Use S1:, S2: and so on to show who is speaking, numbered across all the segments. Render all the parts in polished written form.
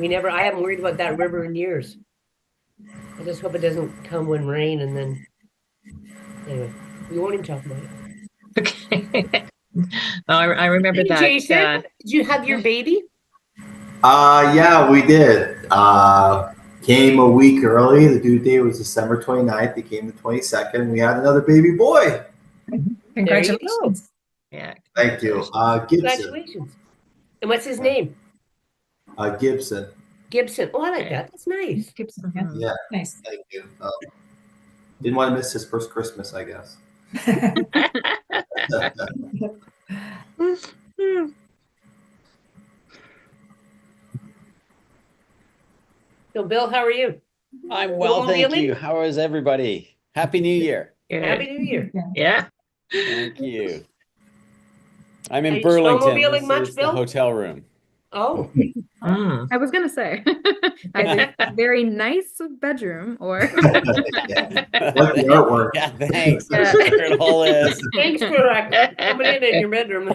S1: I haven't worried about that river in years. I just hope it doesn't come when rain and then, anyway, we won't even talk about it.
S2: Okay. Oh, I remember
S1: Hey,
S2: that.
S1: Jason, did you have your baby?
S3: Yeah, we did. Came a week early. The due date was December 29th. It came the 22nd. We had another baby boy.
S1: There you go.
S4: Congratulations.
S2: Yeah.
S3: Thank you. Gibson.
S1: Congratulations. And what's his name?
S3: Gibson.
S1: Gibson. Oh, I like that. That's nice.
S4: Gibson, yeah.
S3: Yeah,
S4: Nice.
S3: thank you. Didn't want to miss his first Christmas, I guess.
S1: So, Bill, how are you?
S5: I'm well, thank
S1: Snowmobiling?
S5: you. How is everybody? Happy New Year.
S1: Happy
S2: Good.
S1: New Year.
S2: Yeah.
S5: Thank you. I'm
S1: Are
S5: in
S1: you
S5: Burlington.
S1: snowmobiling
S5: This
S1: much,
S5: is the hotel
S1: Bill?
S5: room.
S1: Oh,
S2: Mm.
S6: I was gonna say either very nice bedroom or
S3: Like the artwork.
S5: Yeah, thanks.
S6: Yeah.
S5: That's where it all is.
S1: thanks for coming in your bedroom.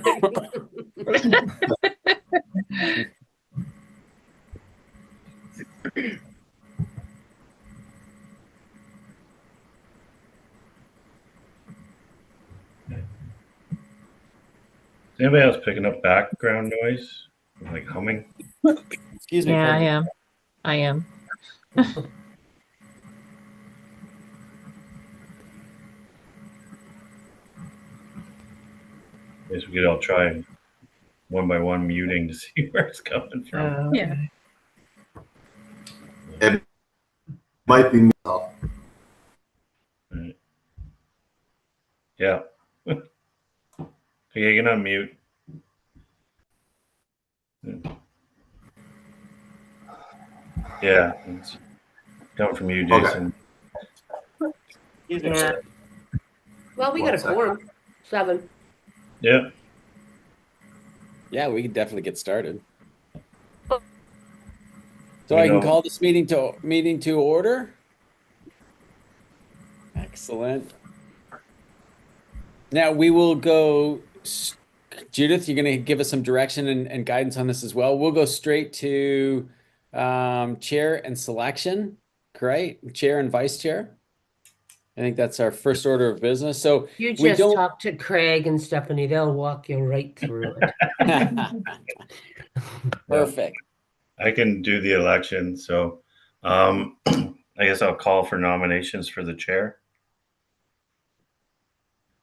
S7: Is anybody else picking up background noise? Like humming?
S5: Excuse me.
S2: Yeah, I
S5: pardon me.
S2: am. I am.
S7: I guess we could all try one by one muting to see where it's coming from.
S6: yeah.
S3: It might be me.
S7: Yeah. Okay, you can unmute. Yeah, it's coming from you,
S3: Okay.
S7: Jason.
S5: Excuse me.
S1: Yeah. Well, we got a quorum. 7.
S7: Yeah.
S5: Yeah, we can definitely get started.
S1: Oh.
S5: So
S7: You
S5: I can
S7: know-
S5: call this meeting to order. Excellent. Now we will go. Judith, you're going to give us some direction and guidance on this as well. We'll go straight to chair and selection. Great. Chair and vice chair. I think that's our first order of business. So
S1: You
S5: we
S1: just
S5: don't.
S1: talk to Craig and Stephanie. They'll walk you right through it.
S5: Perfect.
S7: I can do the election. So I guess I'll call for nominations for the chair.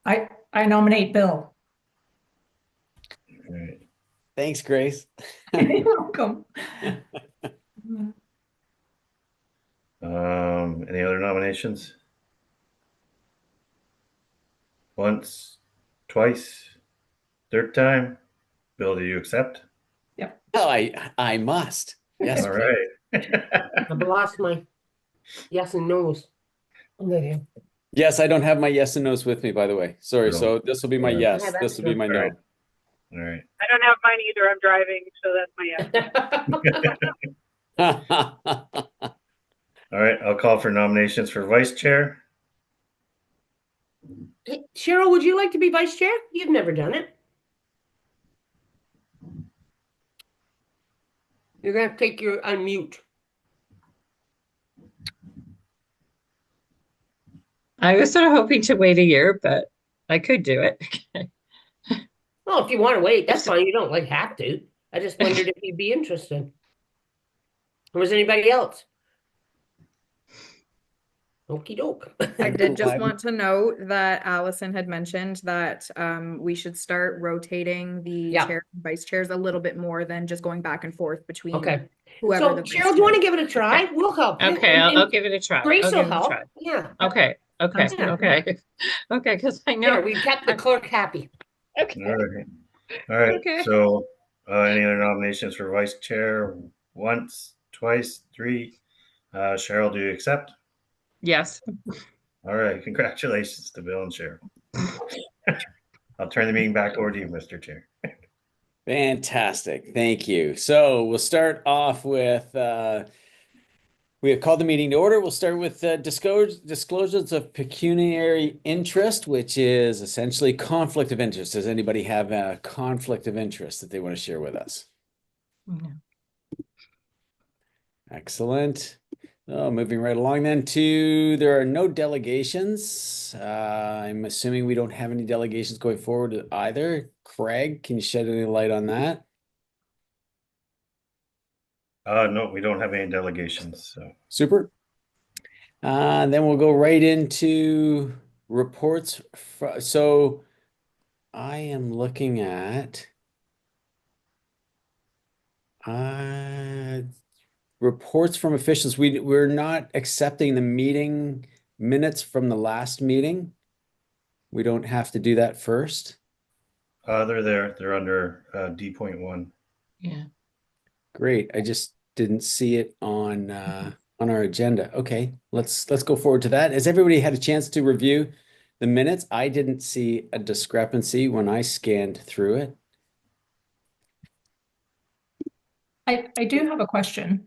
S4: I nominate Bill.
S7: All right.
S5: Thanks, Grace.
S4: You're welcome.
S7: Any other nominations? Once, twice, third time? Bill, do you accept?
S5: Oh, I must. Yes.
S7: All
S5: please.
S7: right.
S1: I've lost my yes and no's. Okay.
S5: Yes, I don't have my yes and no's with me, by the way. Sorry.
S7: No.
S5: So this will be my
S7: Yeah.
S5: yes. This will be my no.
S7: Alright. All right.
S8: I don't have mine either. I'm driving, so that's my yes.
S7: All right. I'll call for nominations for vice chair.
S1: Hey, Cheryl, would you like to be vice chair? You've never done it. You're going to take your unmute.
S2: I was sort of hoping to wait a year, but I could do it.
S1: Well, if you want to wait, that's fine. You don't like have to. I just wondered if you'd be interested. Or was anybody else? Okie doke.
S6: I did just want to note that Allison had mentioned that we should start rotating the
S1: Yeah.
S6: chair and vice chairs a little bit more than just going back and forth between
S1: Okay.
S6: whoever
S1: So,
S6: the vice
S1: Cheryl, do you want to
S6: chair
S1: give it a try? We'll help you.
S2: Okay,
S1: And
S2: I'll give it a try.
S1: Grace
S2: I'll
S1: will
S2: give it a
S1: help.
S2: try.
S1: Yeah.
S2: Okay. Okay.
S1: Yeah.
S2: Okay. Okay. Because I know.
S1: There, we kept the clerk happy.
S2: Okay.
S7: All right. All right.
S2: Okay.
S7: So, any other nominations for vice chair? Once, twice, 3. Cheryl, do you accept?
S2: Yes.
S7: All right. Congratulations to Bill and Cheryl. I'll turn the meeting back over to you, Mr. Chair.
S5: Fantastic. Thank you. So we'll start off with, we have called the meeting to order. We'll start with disclosures of pecuniary interest, which is essentially conflict of interest. Does anybody have a conflict of interest that they want to share with us?
S2: No.
S5: Excellent. Oh, moving right along then to, there are no delegations. I'm assuming we don't have any delegations going forward either. Craig, can you shed any light on that?
S7: No, we don't have any delegations. So.
S5: Super. Then we'll go right into reports. So I am looking at reports from officials. We're not accepting the meeting minutes from the last meeting. We don't have to do that first.
S7: They're there. They're under D.1.
S2: Yeah.
S5: Great. I just didn't see it on our agenda. Okay, let's go forward to that. Has everybody had a chance to review the minutes? I didn't see a discrepancy when I scanned through it.
S4: I do have a question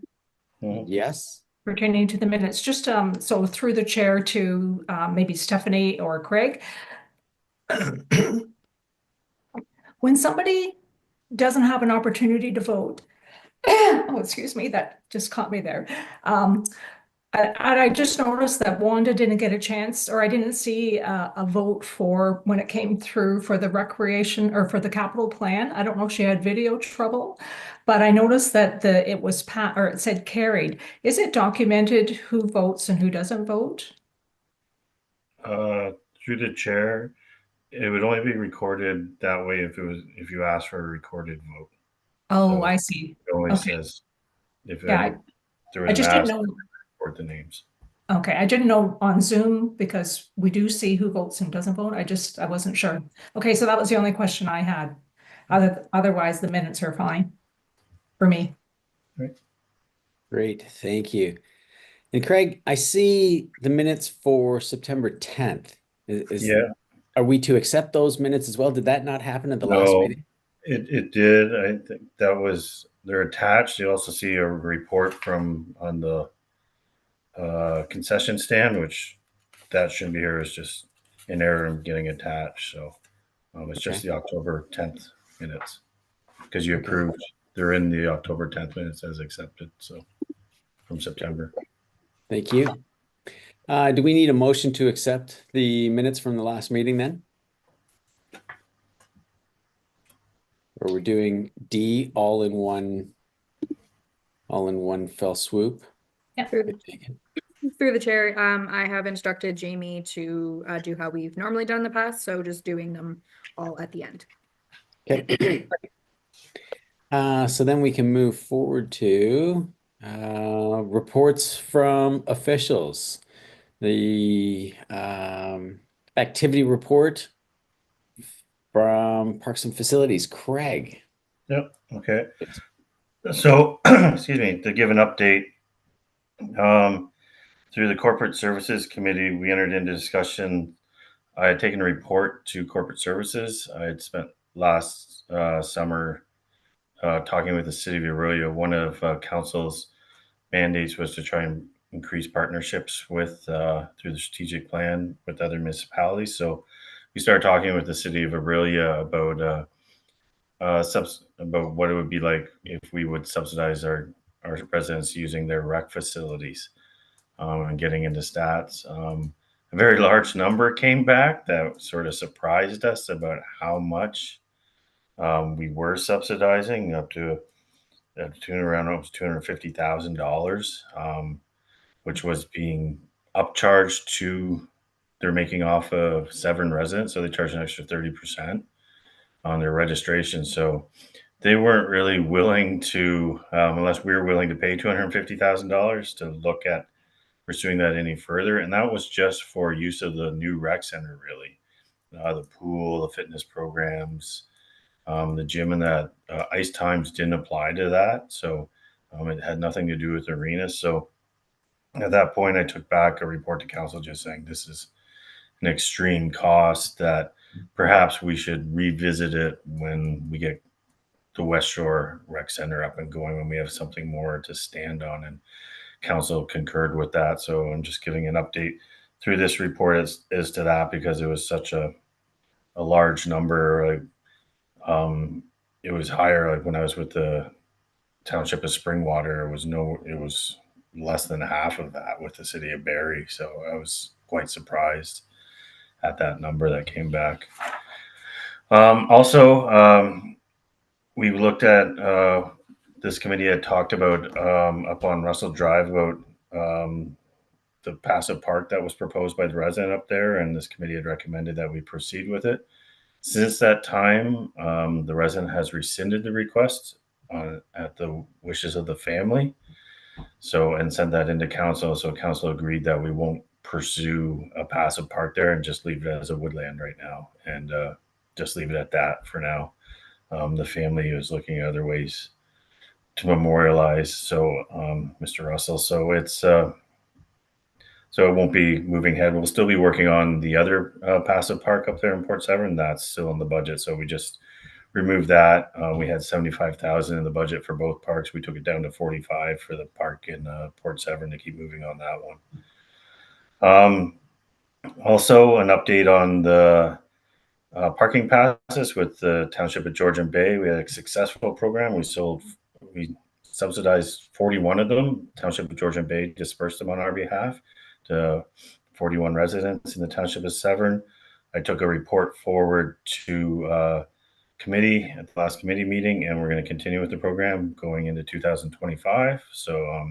S5: Yes.
S4: pertaining to the minutes, just so through the chair to maybe Stephanie or Craig. When somebody doesn't have an opportunity to vote, oh, excuse me, that just caught me there. I just noticed that Wanda didn't get a chance, or I didn't see a vote for when it came through for the recreation or for the capital plan. I don't know if she had video trouble, but I noticed that it was or it said carried. Is it documented who votes and who doesn't vote?
S7: Through the chair, it would only be recorded that way if you asked for a recorded vote.
S4: Oh,
S7: So
S4: I see.
S7: it only
S4: Okay.
S7: says if
S4: Yeah,
S7: there was
S4: I
S7: an
S4: just didn't
S7: ask,
S4: know.
S7: record the names.
S4: Okay, I didn't know on Zoom because we do see who votes and doesn't vote. I wasn't sure. Okay, so that was the only question I had. Otherwise, the minutes are fine for me.
S5: Great, thank you. And Craig, I see the minutes for September 10th.
S7: Yeah.
S5: Are we to accept those minutes as well? Did that not happen at the last
S7: No,
S5: meeting?
S7: it did. I think they're attached. You also see a report from on the concession stand, which that shouldn't be here. It's just an error in getting attached. So it's just the October 10th minutes because you approved. They're in the October 10th minutes as accepted. So from September.
S5: Thank you. Do we need a motion to accept the minutes from the last meeting then? Or we're doing D all in one fell swoop?
S4: Yeah.
S6: Through the chair, I have instructed Jamie to do how we've normally done in the past, so just doing them all at the end.
S5: Okay. So then we can move forward to reports from officials. The activity report from Parks and Facilities, Craig.
S7: Yep. Okay. So, excuse me, to give an update, through the Corporate Services Committee, we entered into discussion. I had taken a report to Corporate Services. I had spent last summer talking with the City of Aurelia. One of Council's mandates was to try and increase partnerships with through the strategic plan with other municipalities. So we started talking with the City of Aurelia about about what it would be like if we would subsidize our residents using their rec facilities, and getting into stats. A very large number came back that sort of surprised us about how much we were subsidizing, up to around almost $250,000, which was being upcharged to. They're making off of Severn residents, so they charge an extra 30% on their registration. So they weren't really willing to, unless we were willing to pay $250,000 to look at pursuing that any further. And that was just for use of the new rec center, really. The pool, the fitness programs, the gym, and that ice times didn't apply to that. So it had nothing to do with arenas. So at that point, I took back a report to council just saying this is an extreme cost, that perhaps we should revisit it when we get the Westshore Rec Center up and going, when we have something more to stand on. And council concurred with that. So I'm just giving an update through this report as to that, because it was such a large number. It was higher, like when I was with the township of Springwater, it was less than half of that with the city of Barrie. So I was quite surprised at that number that came back. We looked at, this committee had talked about up on Russell Drive about the passive park that was proposed by the resident up there, and this committee had recommended that we proceed with it. Since that time, the resident has rescinded the request at the wishes of the family. So, and sent that into council. So council agreed that we won't pursue a passive park there and just leave it as a woodland right now, and just leave it at that for now. The family is looking at other ways to memorialize. So, Mr. Russell, so it's so it won't be moving ahead. We'll still be working on the other passive park up there in Port Severn. That's still in the budget. So we just removed that. We had 75,000 in the budget for both parks. We took it down to 45 for the park in Port Severn to keep moving on that one. Also, an update on the parking passes with the Township of Georgian Bay. We had a successful program. We subsidized 41 of them. Township of Georgian Bay dispersed them on our behalf to 41 residents in the Township of Severn. I took a report forward to committee at the last committee meeting, and we're going to continue with the program going into 2025. So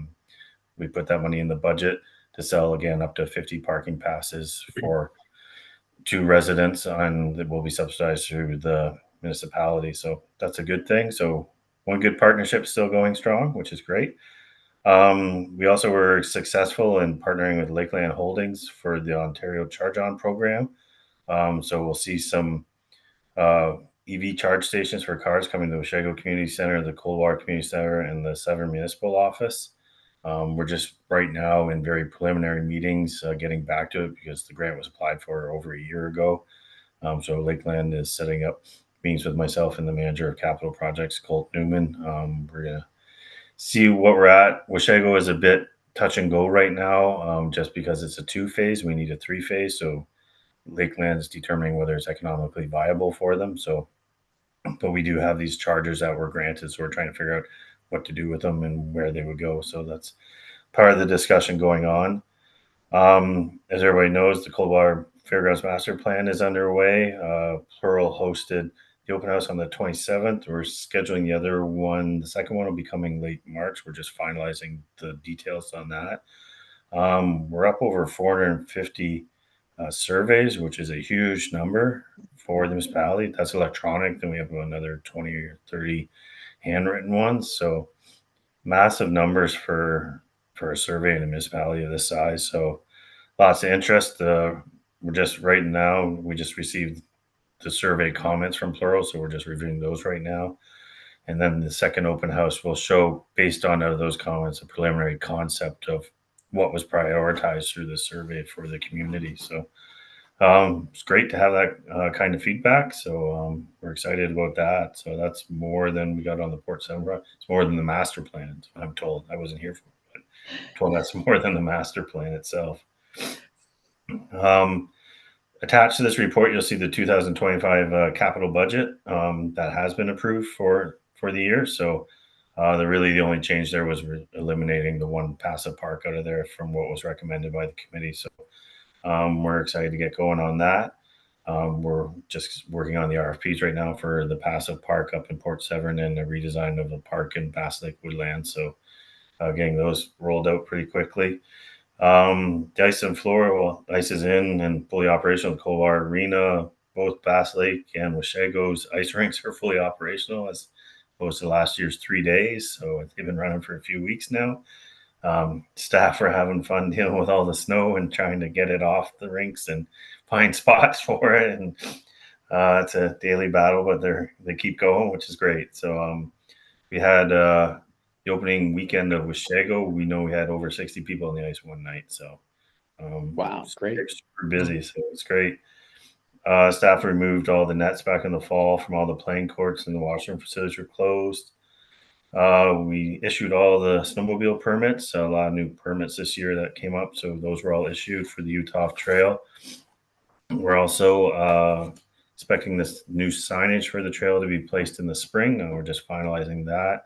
S7: we put that money in the budget to sell again up to 50 parking passes for 2 residents, and it will be subsidized through the municipality. So that's a good thing. So one good partnership still going strong, which is great. We also were successful in partnering with Lakeland Holdings for the Ontario Charge On program. So we'll see some EV charge stations for cars coming to the Weshego Community Center, the Coldwater Community Center, and the Severn Municipal Office. We're just right now in very preliminary meetings, getting back to it because the grant was applied for over a year ago. So Lakeland is setting up meetings with myself and the manager of capital projects, Colt Newman. We're going to see what we're at. Weshego is a bit touch and go right now, just because it's a 2-phase. We need a 3-phase. So Lakeland's determining whether it's economically viable for them. So, but we do have these chargers that were granted. So we're trying to figure out what to do with them and where they would go. So that's part of the discussion going on. As everybody knows, the Coldwater Fairgrounds Master Plan is underway. Plural hosted the open house on the 27th. We're scheduling the other one. The second one will be coming late March. We're just finalizing the details on that. We're up over 450 surveys, which is a huge number for the municipality. That's electronic. Then we have another 20 or 30 handwritten ones. So massive numbers for a survey in a municipality of this size. So lots of interest. We're just right now, we just received the survey comments from Plural. So we're just reviewing those right now. And then the second open house will show, based on those comments, a preliminary concept of what was prioritized through the survey for the community. So it's great to have that kind of feedback. So we're excited about that. So that's more than we got on the Port Severn. It's more than the master plan, I'm told. I wasn't here for it, but I'm told that's more than the master plan itself. Attached to this report, you'll see the 2025 capital budget that has been approved for the year. So the only change there was eliminating the one passive park out of there from what was recommended by the committee. So we're excited to get going on that. We're just working on the RFPs right now for the passive park up in Port Severn and the redesign of the park in Bass Lake Woodlands. So getting those rolled out pretty quickly. The ice and floor, well, ice is in and fully operational. The Coldwater Arena, both Bass Lake and Weshego's ice rinks are fully operational as opposed to last year's 3 days. So they've been running for a few weeks now. Staff are having fun dealing with all the snow and trying to get it off the rinks and find spots for it. And it's a daily battle, but they keep going, which is great. So we had the opening weekend of Weshego. We know we had over 60 people on the ice one night. So
S5: wow, great.
S7: Super busy. So it's great. Staff removed all the nets back in the fall from all the playing courts, and the washroom facilities were closed. We issued all the snowmobile permits, a lot of new permits this year that came up. So those were all issued for the Utah Trail. We're also expecting this new signage for the trail to be placed in the spring. We're just finalizing that.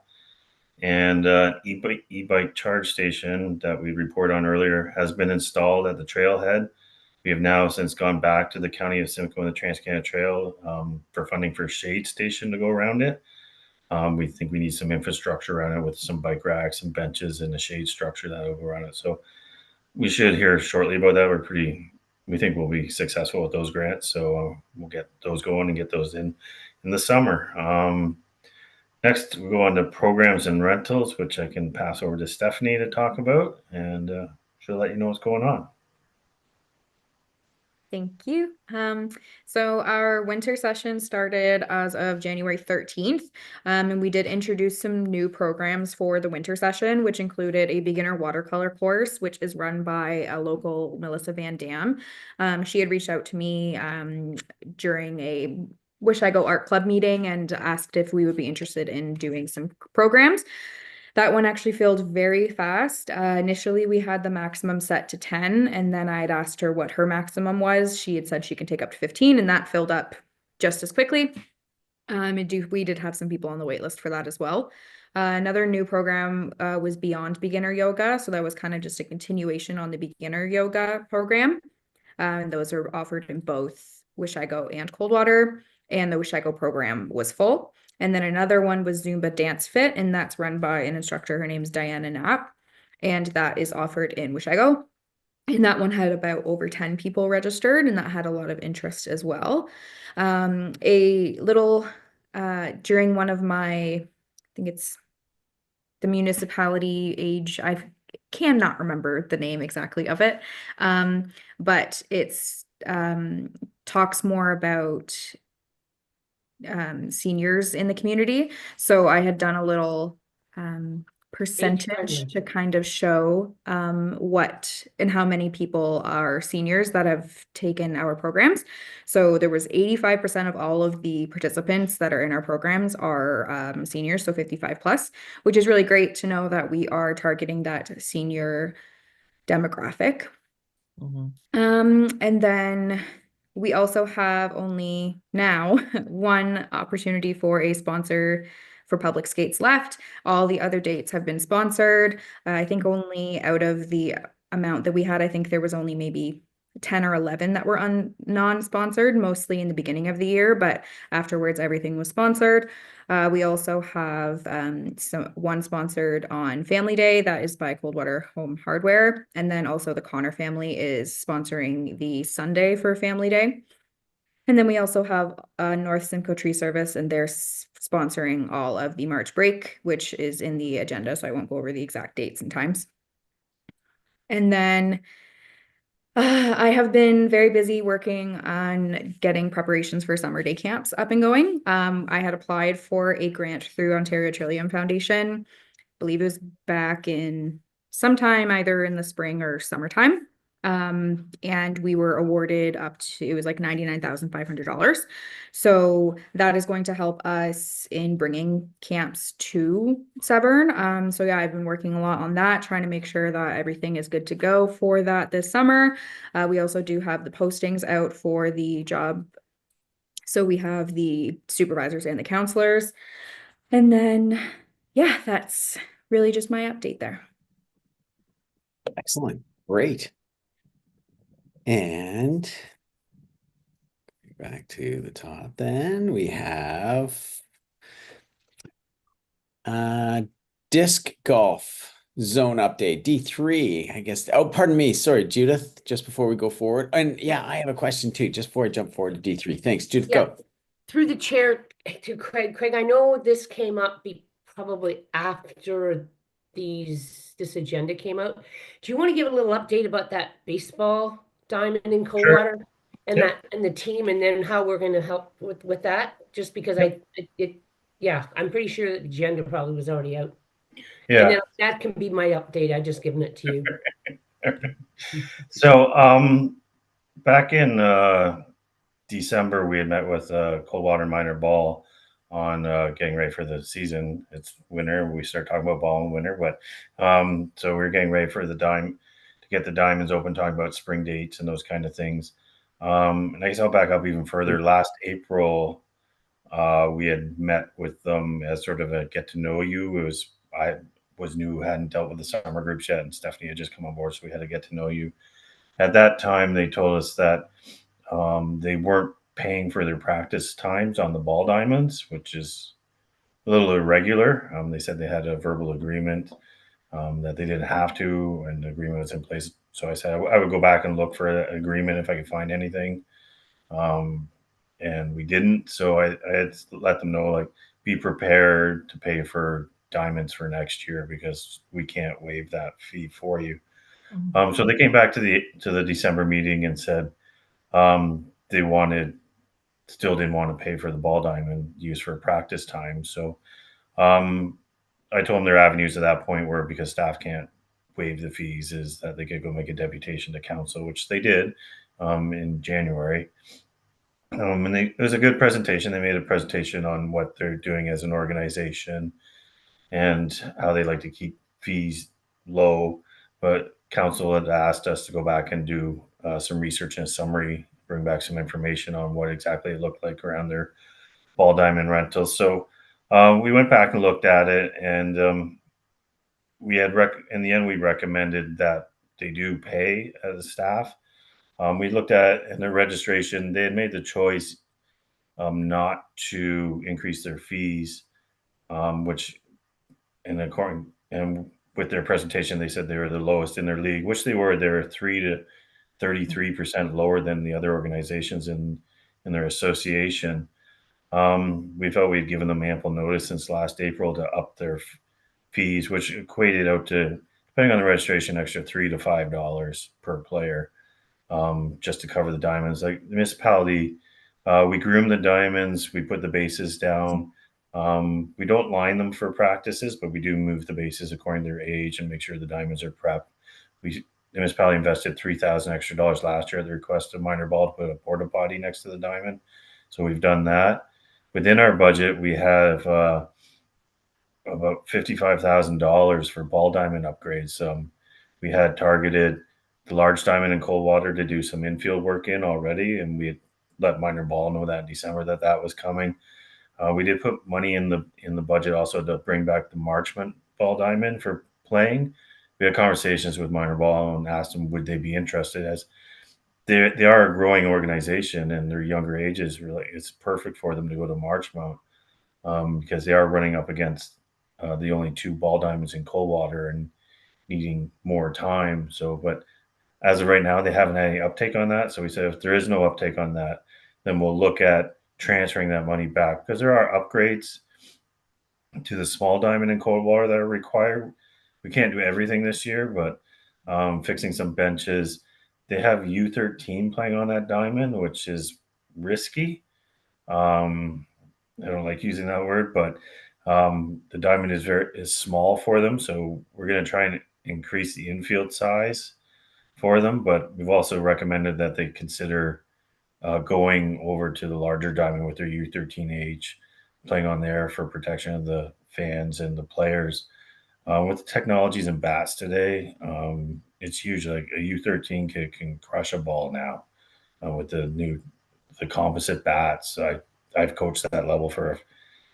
S7: And e-bike charge station that we reported on earlier has been installed at the trailhead. We have now since gone back to the County of Simcoe and the Trans-Canada Trail for funding for a shade station to go around it. We think we need some infrastructure around it with some bike racks and benches and a shade structure that will go around it. So we should hear shortly about that. We think we'll be successful with those grants. So we'll get those going and get those in the summer. Next, we go on to programs and rentals, which I can pass over to Stephanie to talk about, and she'll let you know what's going on.
S6: Thank you. So our winter session started as of January 13th, and we did introduce some new programs for the winter session, which included a beginner watercolor course, which is run by a local Melissa Van Dam. She had reached out to me during a Wish I Go Art Club meeting and asked if we would be interested in doing some programs. That one actually filled very fast. Initially, we had the maximum set to 10, and then I had asked her what her maximum was. She had said she can take up to 15, and that filled up just as quickly. We did have some people on the wait list for that as well. Another new program was Beyond Beginner Yoga. So that was kind of just a continuation on the beginner yoga program. And those are offered in both Wish I Go and Coldwater. And the Wish I Go program was full. And then another one was Zumba Dance Fit, and that's run by an instructor. Her name's Diana Knapp, and that is offered in Wish I Go. And that one had about over 10 people registered, and that had a lot of interest as well. During one of my, I think it's the municipality age, I cannot remember the name exactly of it, but it's talks more about seniors in the community. So I had done a little percentage to kind of show what and how many people are seniors that have taken our programs. So there was 85% of all of the participants that are in our programs are seniors, so 55 plus, which is really great to know that we are targeting that senior demographic. And then we also have only now one opportunity for a sponsor for public skates left. All the other dates have been sponsored. I think only out of the amount that we had, I think there was only maybe 10 or 11 that were non-sponsored, mostly in the beginning of the year, but afterwards everything was sponsored. We also have one sponsored on Family Day, that is by Coldwater Home Hardware. And then also the Connor family is sponsoring the Sunday for Family Day. And then we also have North Simcoe Tree Service, and they're sponsoring all of the March break, which is in the agenda, so I won't go over the exact dates and times. And then I have been very busy working on getting preparations for summer day camps up and going. I had applied for a grant through Ontario Trillium Foundation. I believe it was back in sometime either in the spring or summertime. And we were awarded it was like $99,500. So that is going to help us in bringing camps to Severn. So yeah, I've been working a lot on that, trying to make sure that everything is good to go for that this summer. We also do have the postings out for the job. So we have the supervisors and the counselors. And then, yeah, that's really just my update there.
S5: Excellent. Great. And back to the top, then we have disc golf zone update D3, I guess. Oh, pardon me. Sorry, Judith, just before we go forward. And yeah, I have a question too, just before I jump forward to D3. Thanks, Judith, go.
S1: Through the chair to Craig. Craig, I know this came up probably after this agenda came out. Do you want to give a little update about that baseball diamond in Coldwater? Sure. And that and the team, and then how we're going to help with that? Just because I'm pretty sure that the agenda probably was already out. Yeah, and then that can be my update. I just given it to you.
S7: So back in December, we had met with Coldwater Minor Ball on getting ready for the season. It's winter. We start talking about ball in winter, but so we're getting ready for to get the diamonds open, talking about spring dates and those kind of things. And I guess I'll back up even further. Last April, we had met with them as sort of a get to know you. It was I was new, hadn't dealt with the summer groups yet, and Stephanie had just come on board, so we had to get to know you. At that time, they told us that they weren't paying for their practice times on the ball diamonds, which is a little irregular. They said they had a verbal agreement that they didn't have to, and the agreement was in place. So I said I would go back and look for an agreement if I could find anything. And we didn't. So I had to let them know, like, be prepared to pay for diamonds for next year because we can't waive that fee for you. So they came back to the December meeting and said they still didn't want to pay for the ball diamond used for practice time. So I told them their avenues at that point were, because staff can't waive the fees, is that they could go make a deputation to council, which they did in January. And it was a good presentation. They made a presentation on what they're doing as an organization and how they like to keep fees low. But council had asked us to go back and do some research and a summary, bring back some information on what exactly it looked like around their ball diamond rentals. So we went back and looked at it, and we had in the end we recommended that they do pay the staff. We looked at in their registration, they had made the choice not to increase their fees, which and with their presentation, they said they were the lowest in their league, which they were. They were 3 to 33% lower than the other organizations in their association. We felt we'd given them ample notice since last April to up their fees, which equated out to, depending on the registration, extra $3 to $5 per player, just to cover the diamonds. Like the municipality, we groom the diamonds, we put the bases down. We don't line them for practices, but we do move the bases according to their age and make sure the diamonds are prepped. The municipality invested $3,000 extra last year at the request of Minor Ball to put a porta potty next to the diamond. So we've done that. Within our budget, we have about $55,000 for ball diamond upgrades. We had targeted the large diamond in Coldwater to do some infield work in already, and we had let Minor Ball know that in December that was coming. We did put money in the budget also to bring back the Marchment ball diamond for playing. We had conversations with Minor Ball and asked them would they be interested, as they are a growing organization and their younger ages, really it's perfect for them to go to Marchmount because they are running up against the only 2 ball diamonds in Coldwater and needing more time. So, but as of right now, they haven't had any uptake on that. So we said if there is no uptake on that, then we'll look at transferring that money back, because there are upgrades to the small diamond in Coldwater that are required. We can't do everything this year, but fixing some benches. They have U13 playing on that diamond, which is risky. I don't like using that word, but the diamond is small for them. So we're going to try and increase the infield size for them. But we've also recommended that they consider going over to the larger diamond with their U13 age, playing on there for protection of the fans and the players. With the technologies and bats today, it's huge. Like a U13 kid can crush a ball now with the composite bats. I've coached that level for a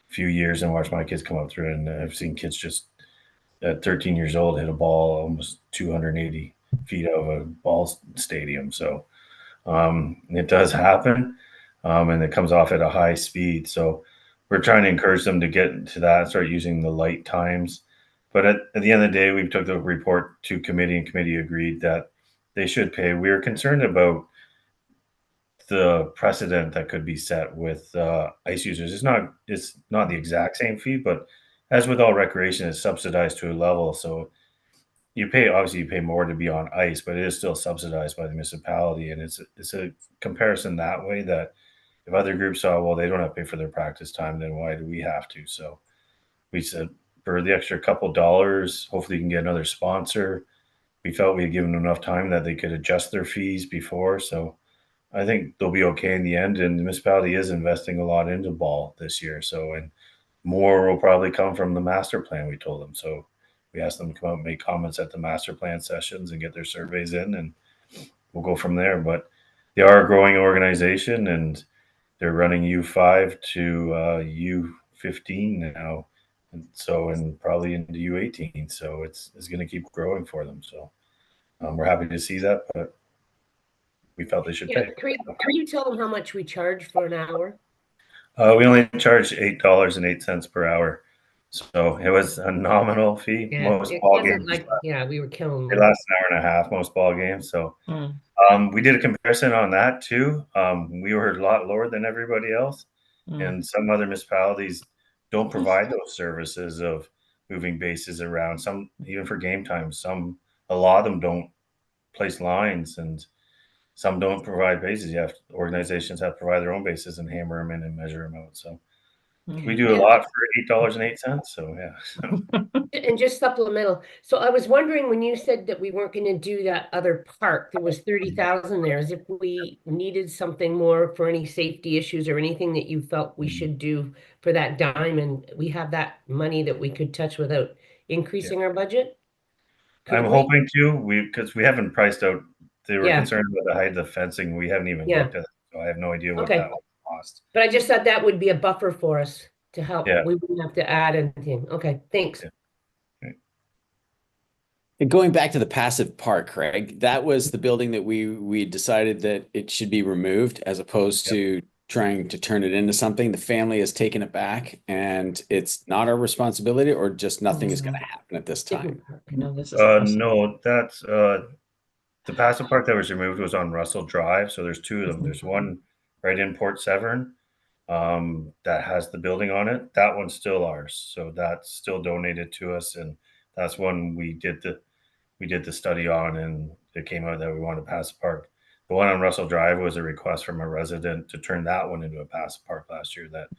S7: few years and watched my kids come up through it, and I've seen kids just at 13 years old hit a ball almost 280 feet out of a ball stadium. So it does happen, and it comes off at a high speed. So we're trying to encourage them to get to that and start using the light times. But at the end of the day, we took the report to committee, and committee agreed that they should pay. We are concerned about the precedent that could be set with ice users. It's not the exact same fee, but as with all recreation, it's subsidized to a level. So you pay more to be on ice, but it is still subsidized by the municipality, and it's a comparison that way, that if other groups saw, well, they don't have to pay for their practice time, then why do we have to? So we said for the extra couple dollars, hopefully you can get another sponsor. We felt we had given them enough time that they could adjust their fees before. So I think they'll be okay in the end. And the municipality is investing a lot into ball this year. So, and more will probably come from the master plan, we told them. So we asked them to come out and make comments at the master plan sessions and get their surveys in, and we'll go from there. But they are a growing organization, and they're running U5 to U15 now. and probably into U18. So it's going to keep growing for them. So we're happy to see that, but we felt they should
S1: Yeah,
S7: pay.
S1: can you tell them how much we charge for an hour?
S7: We only charged $8.08 per hour, so it was a nominal fee.
S1: Yeah,
S7: Most
S1: it
S7: ball
S1: wasn't
S7: games
S1: like, yeah, we were killing
S7: they
S1: them.
S7: last an hour and a half. Most ball games. So we did a comparison on that too. We were a lot lower than everybody else, and some other municipalities don't provide those services of moving bases around. Some even for game time. A lot of them don't place lines, and some don't provide bases. Organizations have to provide their own bases and hammer them in and measure them out. So we do a lot for $8.08. So yeah.
S1: And just supplemental. So I was wondering when you said that we weren't going to do that other park, there was 30,000 there, as if we needed something more for any safety issues or anything that you felt we should do for that diamond. We have that money that we could touch without increasing our budget. Could
S7: I'm
S1: we?
S7: hoping to, because we haven't priced out. They were
S1: Yeah.
S7: concerned about the height of the fencing. We haven't even
S1: Yeah.
S7: looked at it, so I have no idea what
S1: Okay.
S7: that would cost.
S1: But I just thought that would be a buffer for us to help.
S7: Yeah.
S1: We wouldn't have to add anything. Okay, thanks.
S7: Yeah.
S5: And going back to the passive park, Craig, that was the building that we decided that it should be removed as opposed to trying to turn it into something. The family has taken it back, and it's not our responsibility, or just nothing is going to happen at this time.
S2: No, this is
S7: No, that's the passive park that was removed was on Russell Drive. So there's two of them. There's one right in Port Severn that has the building on it. That one's still ours. So that's still donated to us, and that's one we did the study on, and it came out that we wanted a passive park. The one on Russell Drive was a request from a resident to turn that one into a passive park last year that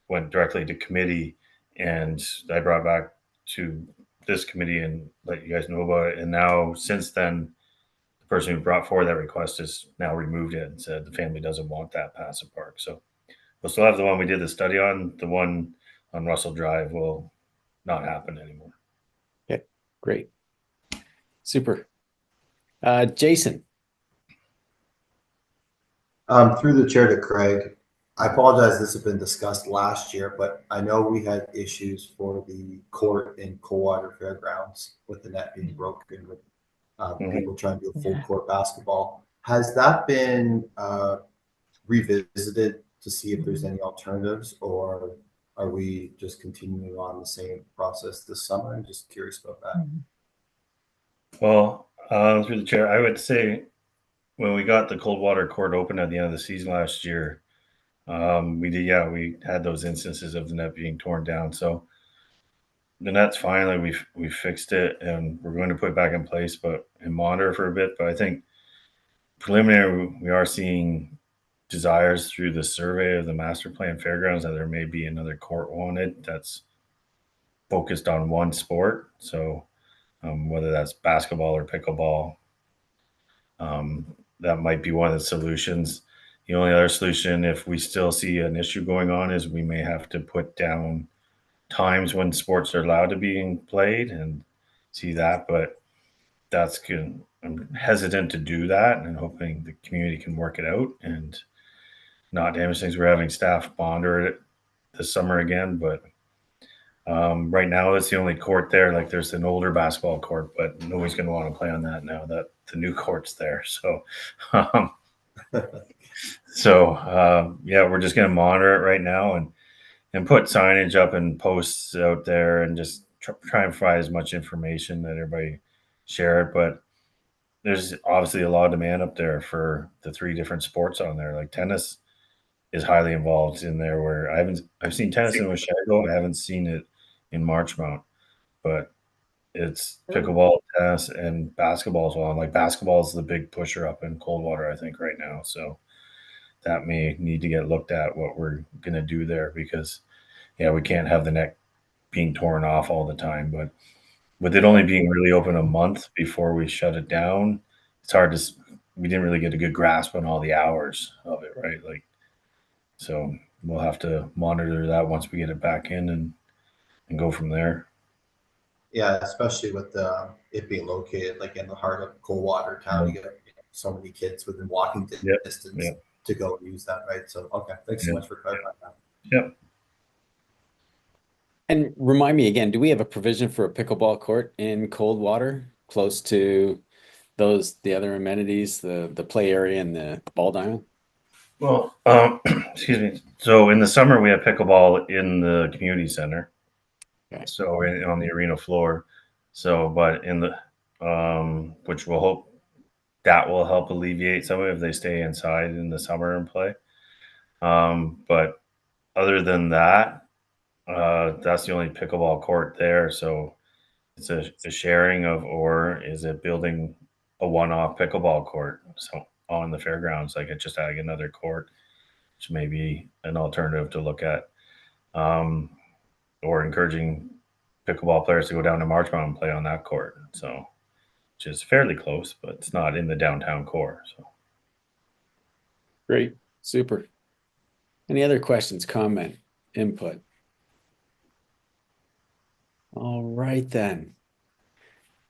S7: went directly to committee, and I brought back to this committee and let you guys know about it. And now since then, the person who brought forward that request has now removed it and said the family doesn't want that passive park. So we'll still have the one we did the study on. The one on Russell Drive will not happen anymore.
S5: Okay, great. Super. Jason.
S3: Through the chair to Craig, I apologize. This has been discussed last year, but I know we had issues for the court in Coldwater Fairgrounds with the net being broken, with people trying to do a full court basketball. Has that been revisited to see if there's any alternatives, or are we just continuing on the same process this summer? I'm just curious about that.
S7: Well, through the chair, I would say when we got the Coldwater Court open at the end of the season last year, we had those instances of the net being torn down. So the net's finally we fixed it, and we're going to put it back in place, and monitor for a bit. But I think preliminary, we are seeing desires through the survey of the master plan fairgrounds that there may be another court wanted that's focused on one sport. So whether that's basketball or pickleball, that might be one of the solutions. The only other solution, if we still see an issue going on, is we may have to put down times when sports are allowed to be played and see that. But that's good. I'm hesitant to do that, and hoping the community can work it out and not damage things. We're having staff monitor it this summer again, but right now it's the only court there. Like there's an older basketball court, but nobody's going to want to play on that now that the new court's there. So, we're just going to monitor it right now and put signage up and posts out there and just try and provide as much information that everybody share it. But there's obviously a lot of demand up there for the 3 different sports on there. Like tennis is highly involved in there, where I've seen tennis in Westshore. I haven't seen it in Marchmount, but it's pickleball, tennis, and basketball as well. Like basketball is the big pusher up in Coldwater, I think, right now. So that may need to get looked at what we're going to do there, because we can't have the net being torn off all the time. But with it only being really open a month before we shut it down, it's hard to. We didn't really get a good grasp on all the hours of it, right? Like, so we'll have to monitor that once we get it back in and go from there.
S3: Yeah, especially with it being located like in the heart of Coldwater town, you get so many kids within walking distance to go and use that, right? So, okay, thanks so much for clarifying that.
S7: Yep.
S5: And remind me again, do we have a provision for a pickleball court in Coldwater, close to the other amenities, the play area and the ball diamond?
S7: Well, excuse me. So in the summer, we have pickleball in the community center.
S5: Okay.
S7: So on the arena floor. So, but in the, which will hope that will help alleviate some of it if they stay inside in the summer and play. But other than that, that's the only pickleball court there. So it's a sharing of, or is it building a one-off pickleball court? So on the fairgrounds, like just adding another court, which may be an alternative to look at, or encouraging pickleball players to go down to Marchmont and play on that court. So, which is fairly close, but it's not in the downtown core. So,
S5: Great, super. Any other questions, comment, input? All right then.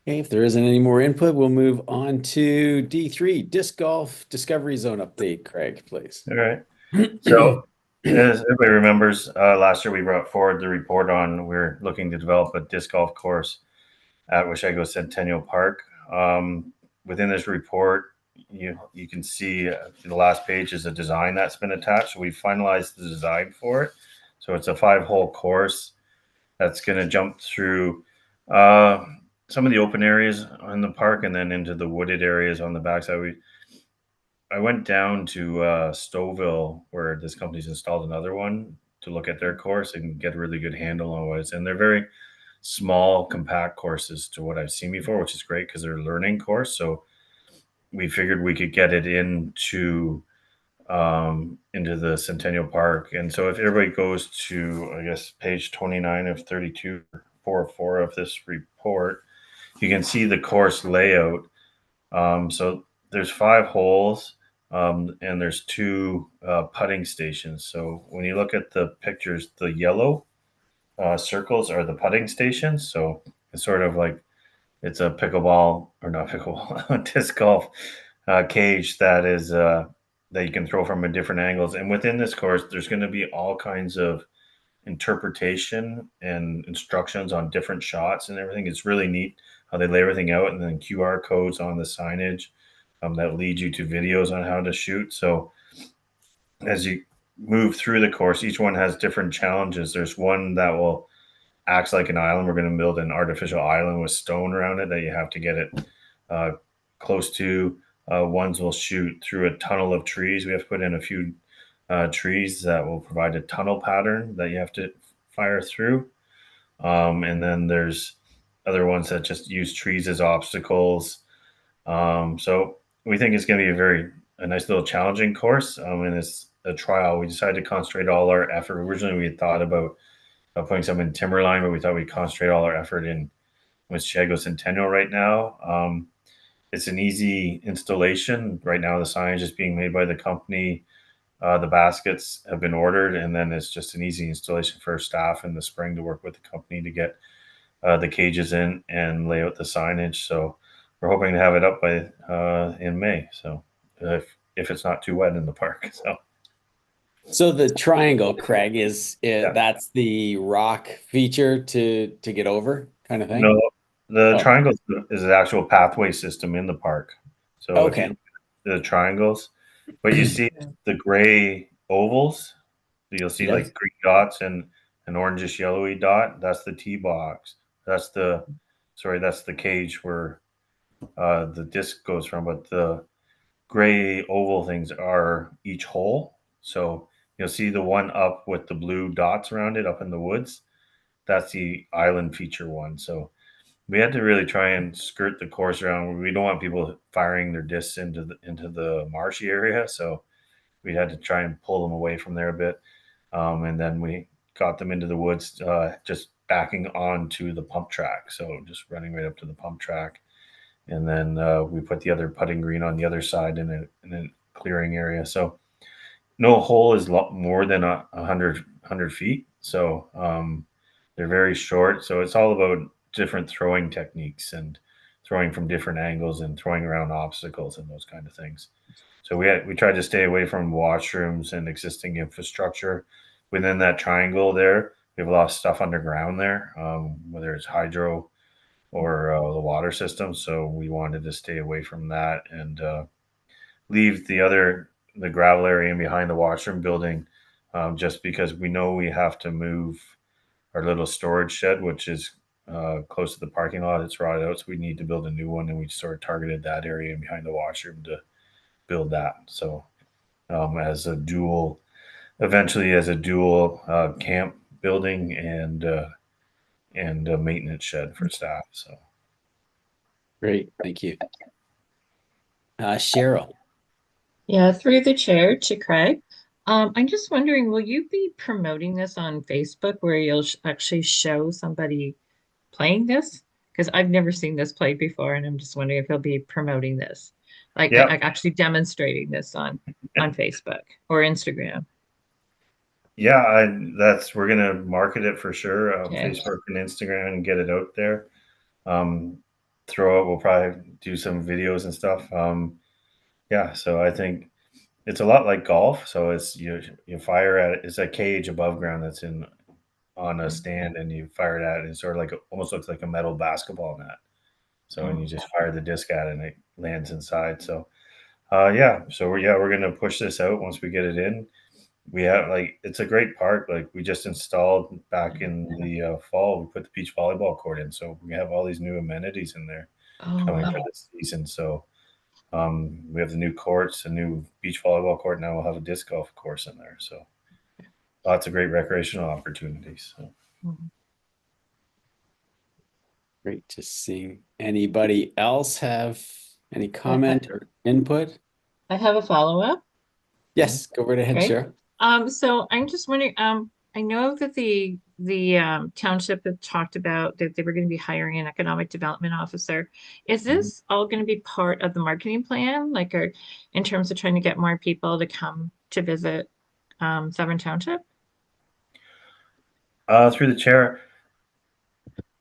S5: Okay, if there isn't any more input, we'll move on to D3, Disc Golf Discovery Zone update. Craig, please.
S7: all right. So, as everybody remembers, last year we brought forward the report on we're looking to develop a disc golf course at Westshore Centennial Park. Within this report, you can see the last page is a design that's been attached. So we finalized the design for it. So it's a 5-hole course that's going to jump through some of the open areas in the park and then into the wooded areas on the backside. I went down to Stouffville, where this company's installed another one, to look at their course and get a really good handle on what it's. And they're very small, compact courses to what I've seen before, which is great because they're a learning course. So we figured we could get it into the Centennial Park. And so if everybody goes to, I guess, page 29 of 32, 4 of this report, you can see the course layout. So there's 5 holes, and there's 2 putting stations. So when you look at the pictures, the yellow circles are the putting stations. So it's sort of like it's a pickleball, or not pickleball, disc golf cage that is that you can throw from different angles. And within this course, there's going to be all kinds of interpretation and instructions on different shots and everything. It's really neat how they lay everything out, and then QR codes on the signage that lead you to videos on how to shoot. So as you move through the course, each one has different challenges. There's one that will acts like an island. We're going to build an artificial island with stone around it that you have to get it close to. Ones will shoot through a tunnel of trees. We have to put in a few trees that will provide a tunnel pattern that you have to fire through. And then there's other ones that just use trees as obstacles. So we think it's going to be a nice little challenging course. And it's a trial. We decided to concentrate all our effort. Originally, we had thought about putting some in Timberline, but we thought we'd concentrate all our effort in Westshore Centennial right now. It's an easy installation. Right now, the signage is being made by the company. The baskets have been ordered, and then it's just an easy installation for staff in the spring to work with the company to get the cages in and lay out the signage. So we're hoping to have it up by in May. So if it's not too wet in the park.
S5: So the triangle, Craig, that's the rock feature to get over kind of thing?
S7: No, the triangle is an actual pathway system in the park. So
S5: okay.
S7: If you the triangles, but you see the gray ovals, you'll see like green dots and an orangish yellowy dot. That's the tee box. That's the cage where the disc goes from, but the gray oval things are each hole. So you'll see the one up with the blue dots around it up in the woods. That's the island feature one. So we had to really try and skirt the course around. We don't want people firing their discs into the marshy area. So we had to try and pull them away from there a bit. And then we got them into the woods, just backing onto the pump track. So just running right up to the pump track. And then we put the other putting green on the other side in a clearing area. So no hole is more than 100 feet. So they're very short. So it's all about different throwing techniques and throwing from different angles and throwing around obstacles and those kind of things. So we tried to stay away from washrooms and existing infrastructure within that triangle there. we have a lot of stuff underground there, whether it's hydro or the water system. So we wanted to stay away from that and leave the gravel area behind the washroom building, just because we know we have to move our little storage shed, which is close to the parking lot. It's rotted out, so we need to build a new one, and we sort of targeted that area behind the washroom to build that. So eventually as a dual camp building and a maintenance shed for staff. So
S5: Great, thank you. Cheryl.
S2: Yeah, through the chair to Craig. I'm just wondering, will you be promoting this on Facebook where you'll actually show somebody playing this? Because I've never seen this played before, and I'm just wondering if he'll be promoting this, like
S7: Yep.
S2: actually demonstrating this on Facebook or Instagram.
S7: Yeah, we're gonna market it for sure,
S2: Okay.
S7: Facebook and Instagram, and get it out there. We'll probably do some videos and stuff. Yeah, so I think it's a lot like golf. So it's you fire at it. It's a cage above ground that's on a stand, and you fire it at it. And it's sort of like almost looks like a metal basketball net. So and you just fire the disc at it, and it lands inside. So we're gonna push this out once we get it in. We have it's a great park. Like we just installed back in the fall, we put the beach volleyball court in, so we have all these new amenities in there
S2: Oh,
S7: coming for
S2: wow.
S7: this season. So we have the new courts, a new beach volleyball court. Now we'll have a disc golf course in there. So lots of great recreational opportunities. So.
S5: Great to see. Anybody else have any comment or input?
S2: I have a follow-up.
S5: Yes, go right ahead,
S2: Okay.
S5: Cheryl.
S2: So I'm just wondering, I know that the township had talked about that they were going to be hiring an economic development officer. Is this all going to be part of the marketing plan, like, or in terms of trying to get more people to come to visit Severn Township?
S7: Through the chair,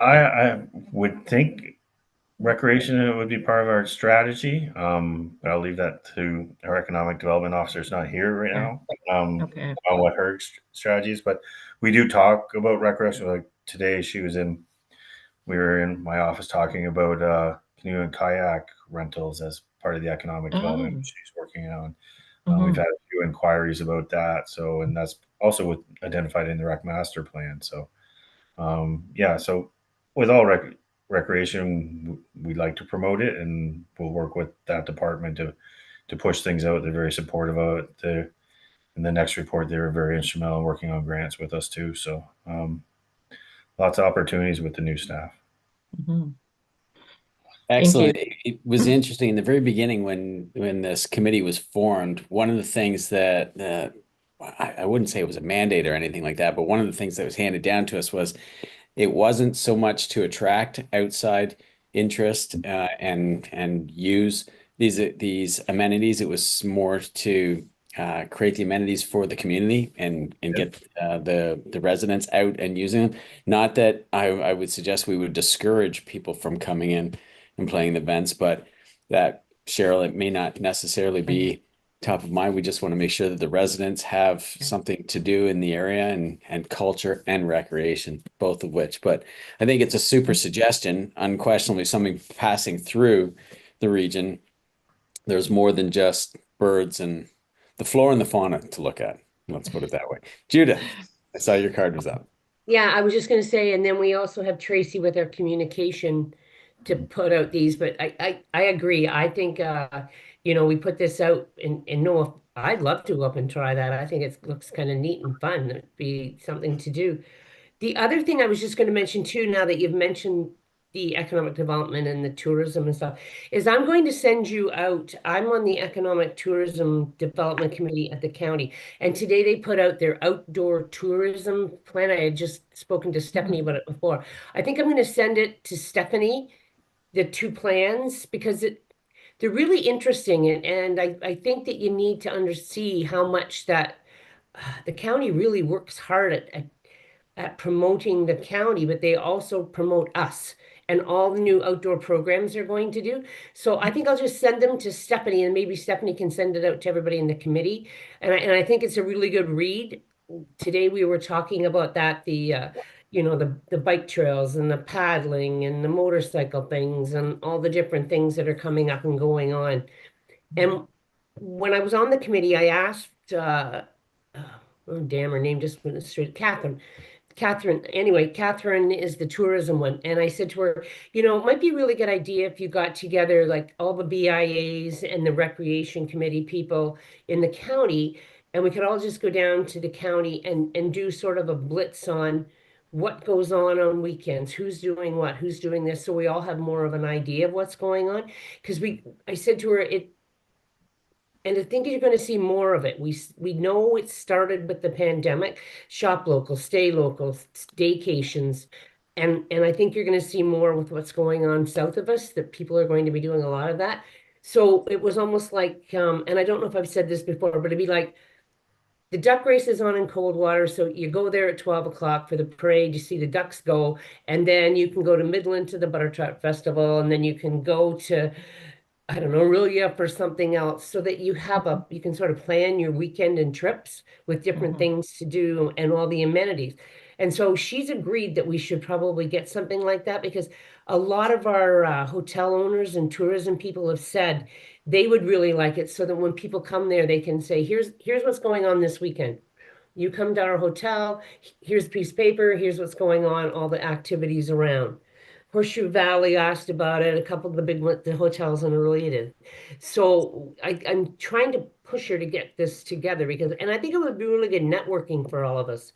S7: I would think recreation would be part of our strategy, but I'll leave that to our economic development officer. Is not here right now.
S2: Okay.
S7: On what her strategy is, but we do talk about recreation. Like today, we were in my office talking about canoe and kayak rentals as part of the economic development she's working on. We've had a few inquiries about that. So, and that's also identified in the rec master plan. So, so with all recreation, we'd like to promote it, and we'll work with that department to push things out. They're very supportive of it. In the next report, they were very instrumental in working on grants with us too. So lots of opportunities with the new staff.
S5: Excellent. It was interesting in the very beginning when this committee was formed. One of the things that I wouldn't say it was a mandate or anything like that, but one of the things that was handed down to us was it wasn't so much to attract outside interest and use these amenities. It was more to create the amenities for the community and get the residents out and using them. Not that I would suggest we would discourage people from coming in and playing the events, but that, Cheryl, it may not necessarily be top of mind. We just want to make sure that the residents have something to do in the area and culture and recreation, both of which. But I think it's a super suggestion, unquestionably something passing through the region. There's more than just birds and the flora and the fauna to look at. Let's put it that way. Judith, I saw your card was up.
S1: Yeah, I was just going to say, and then we also have Tracy with our communication to put out these, but I agree. I think, we put this out and no, I'd love to go up and try that. I think it looks kind of neat and fun. It'd be something to do. The other thing I was just going to mention too, now that you've mentioned the economic development and the tourism and stuff, is I'm going to send you out. I'm on the Economic Tourism Development Committee at the county, and today they put out their outdoor tourism plan. I had just spoken to Stephanie about it before. I think I'm going to send it to Stephanie, the two plans, because they're really interesting, and I think that you need to see how much that the county really works hard at promoting the county, but they also promote us and all the new outdoor programs they're going to do. So I think I'll just send them to Stephanie, and maybe Stephanie can send it out to everybody in the committee. And I think it's a really good read today we were talking about that, the bike trails and the paddling and the motorcycle things and all the different things that are coming up and going on. And when I was on the committee, I asked, oh damn, her name just went straight, Catherine is the tourism one. And I said to her, it might be a really good idea if you got together like all the BIAs and the recreation committee people in the county, and we could all just go down to the county and do sort of a blitz on what goes on weekends, who's doing what, who's doing this, so we all have more of an idea of what's going on. Because I said to her, and I think you're going to see more of it. We know it started with the pandemic, shop local, stay local, staycations. And I think you're going to see more with what's going on south of us, that people are going to be doing a lot of that. So it was almost like, and I don't know if I've said this before, but it'd be like the duck race is on in Coldwater. So you go there at 12 o'clock for the parade, you see the ducks go, and then you can go to Midland to the Butter Truck Festival, and then you can go to, I don't know, Rulia for something else, so that you can sort of plan your weekend and trips with different things to do and all the amenities. And so she's agreed that we should probably get something like that, because a lot of our hotel owners and tourism people have said they would really like it, so that when people come there, they can say, here's what's going on this weekend. You come to our hotel, here's a piece of paper, here's what's going on, all the activities around. Horseshoe Valley asked about it, a couple of the hotels in Orillia did. So I'm trying to push her to get this together, and I think it would be really good networking for all of us.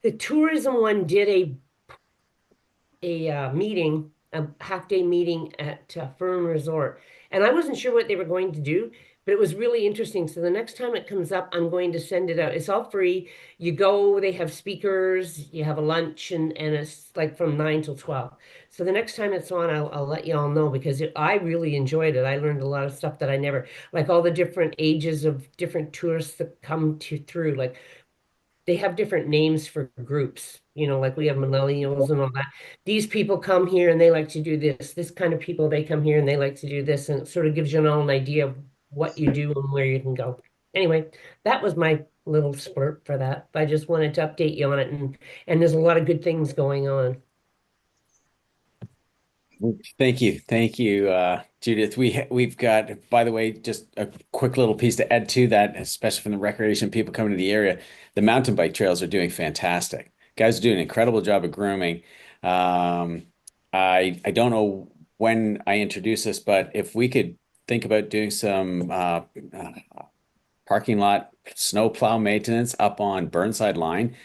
S1: The tourism one did a meeting, a half-day meeting at Fern Resort, and I wasn't sure what they were going to do, but it was really interesting. So the next time it comes up, I'm going to send it out. It's all free. You go, they have speakers, you have a lunch, and it's like from 9 till 12. So the next time it's on, I'll let you all know, because I really enjoyed it. I learned a lot of stuff that I never, like all the different ages of different tourists that come through. Like they have different names for groups, like we have millennials and all that. These people come here and they like to do this kind of people, they come here and they like to do this, and it sort of gives you all an idea of what you do and where you can go. Anyway, that was my little spurt for that. I just wanted to update you on it, and there's a lot of good things going on.
S5: Thank you, Judith. We've got, by the way, just a quick little piece to add to that, especially from the recreation people coming to the area. The mountain bike trails are doing fantastic. Guys are doing an incredible job of grooming. I don't know when I introduce this, but if we could think about doing some parking lot snowplow maintenance up on Burnside Line.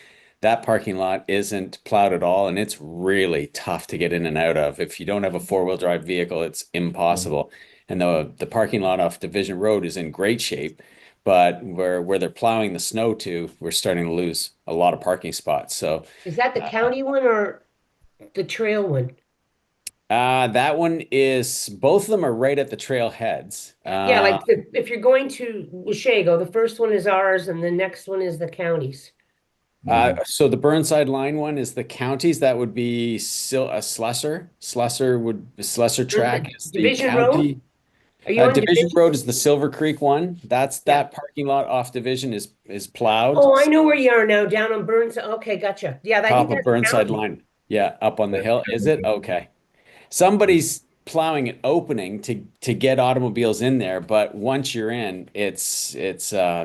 S5: That parking lot isn't plowed at all, and it's really tough to get in and out of. If you don't have a four-wheel drive vehicle, it's impossible. And the parking lot off Division Road is in great shape, but where they're plowing the snow to, we're starting to lose a lot of parking spots. So
S1: Is that the county one or the trail one?
S5: that one is, both of them are right at the trailheads.
S1: Yeah, like if you're going to Washago, the first one is ours and the next one is the county's.
S5: So the Burnside Line one is the counties. That would be Slessor. Slessor track is the
S1: Division
S5: county.
S1: Road? Are you on
S5: Division Road is the Silver Creek one. That parking lot off Division is plowed.
S1: Oh, I know where you are now, down on Burnside. Okay, gotcha. Yeah, I
S5: Top
S1: think
S5: of
S1: that's
S5: Burnside
S1: county.
S5: Line. Yeah, up on the hill. Is it? Okay. Somebody's plowing an opening to get automobiles in there, but once you're in, it's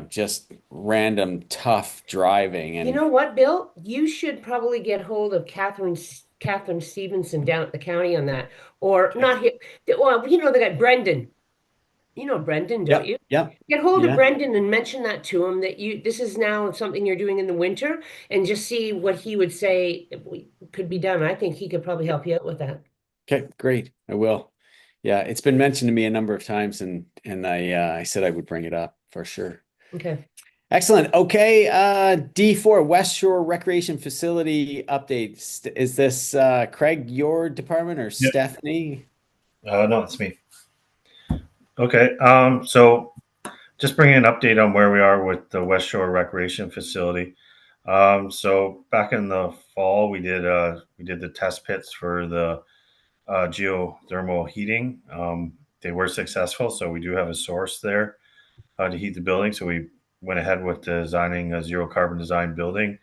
S5: just random tough driving. And
S1: You know what, Bill? You should probably get hold of Catherine Stevenson down at the county on that, or not here. Well, the guy Brendan. You know Brendan, don't you?
S5: Yeah.
S1: Get hold of
S5: Yeah.
S1: Brendan and mention that to him, that this is now something you're doing in the winter, and just see what he would say could be done. I think he could probably help you out with that.
S5: Okay, great. I will. Yeah, it's been mentioned to me a number of times, and I said I would bring it up for sure.
S1: Okay.
S5: Excellent. Okay, D4 Westshore Recreation Facility update. Is this Craig, your department, or Stephanie?
S7: No, it's me. Okay, so just bringing an update on where we are with the Westshore Recreation Facility. So back in the fall, we did the test pits for the geothermal heating. They were successful, so we do have a source there to heat the building. So we went ahead with designing a zero carbon design building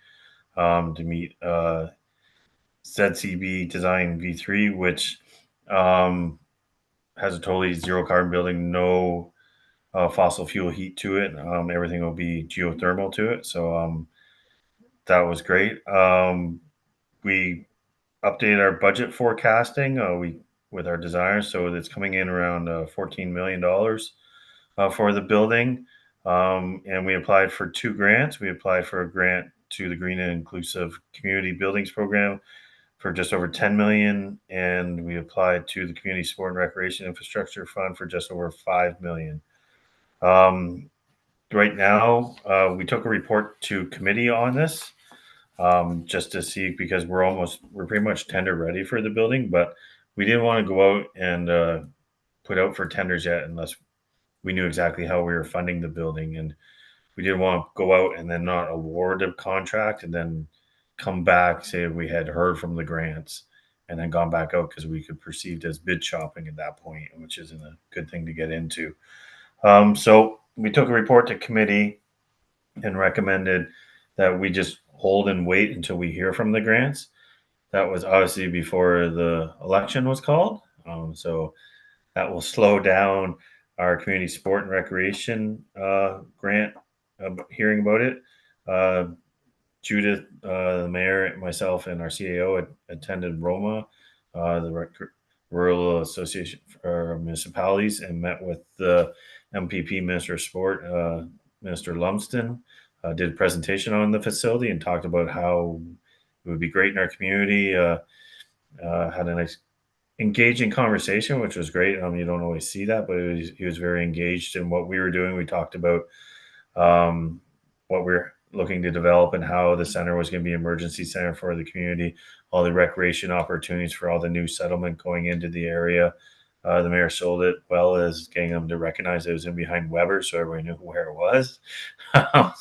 S7: to meet ZCB Design V3, which has a totally zero carbon building, no fossil fuel heat to it. Everything will be geothermal to it. So that was great. We updated our budget forecasting with our designers, so it's coming in around $14 million for the building. And we applied for 2 grants. We applied for a grant to the Green and Inclusive Community Buildings Program for just over 10 million, and we applied to the Community Sport and Recreation Infrastructure Fund for just over 5 million. Right now, we took a report to committee on this just to see, because we're pretty much tender ready for the building, but we didn't want to go out and put out for tenders yet unless we knew exactly how we were funding the building. And we didn't want to go out and then not award a contract and then come back, say we had heard from the grants and then gone back out, because we could perceived as bid shopping at that point, which isn't a good thing to get into. So we took a report to committee and recommended that we just hold and wait until we hear from the grants. That was obviously before the election was called. So that will slow down our community sport and recreation grant hearing about it. Judith, the mayor, myself, and our CAO attended Roma, the Rural Association for Municipalities, and met with the MPP Minister of Sport, Minister Lumsden. Did a presentation on the facility and talked about how it would be great in our community. Had a nice engaging conversation, which was great. You don't always see that, but he was very engaged in what we were doing. We talked about what we're looking to develop and how the center was going to be an emergency center for the community, all the recreation opportunities for all the new settlement going into the area. The mayor sold it well as getting them to recognize it was in behind Weber, so everybody knew where it was.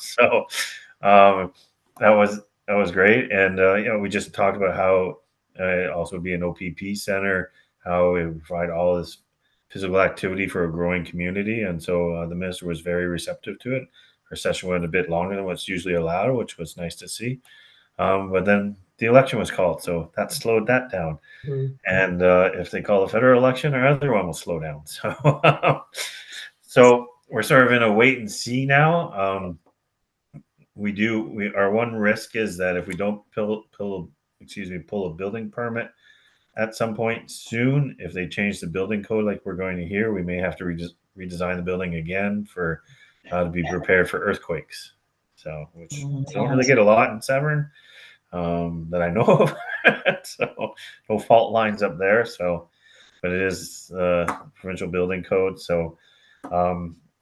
S7: So that was great. And we just talked about how it also would be an OPP center, how it would provide all this physical activity for a growing community. And so the minister was very receptive to it. Our session went a bit longer than what's usually allowed, which was nice to see. But then the election was called, so that slowed that down.
S1: Mhm.
S7: And if they call a federal election, our other one will slow down. So we're sort of in a wait and see now. Our one risk is that if we don't pull a building permit at some point soon, if they change the building code like we're going to hear, we may have to redesign the building again for to be prepared for earthquakes. So, which we don't really get a lot in Severn that I know of. So no fault lines up there. So, but it is provincial building code. So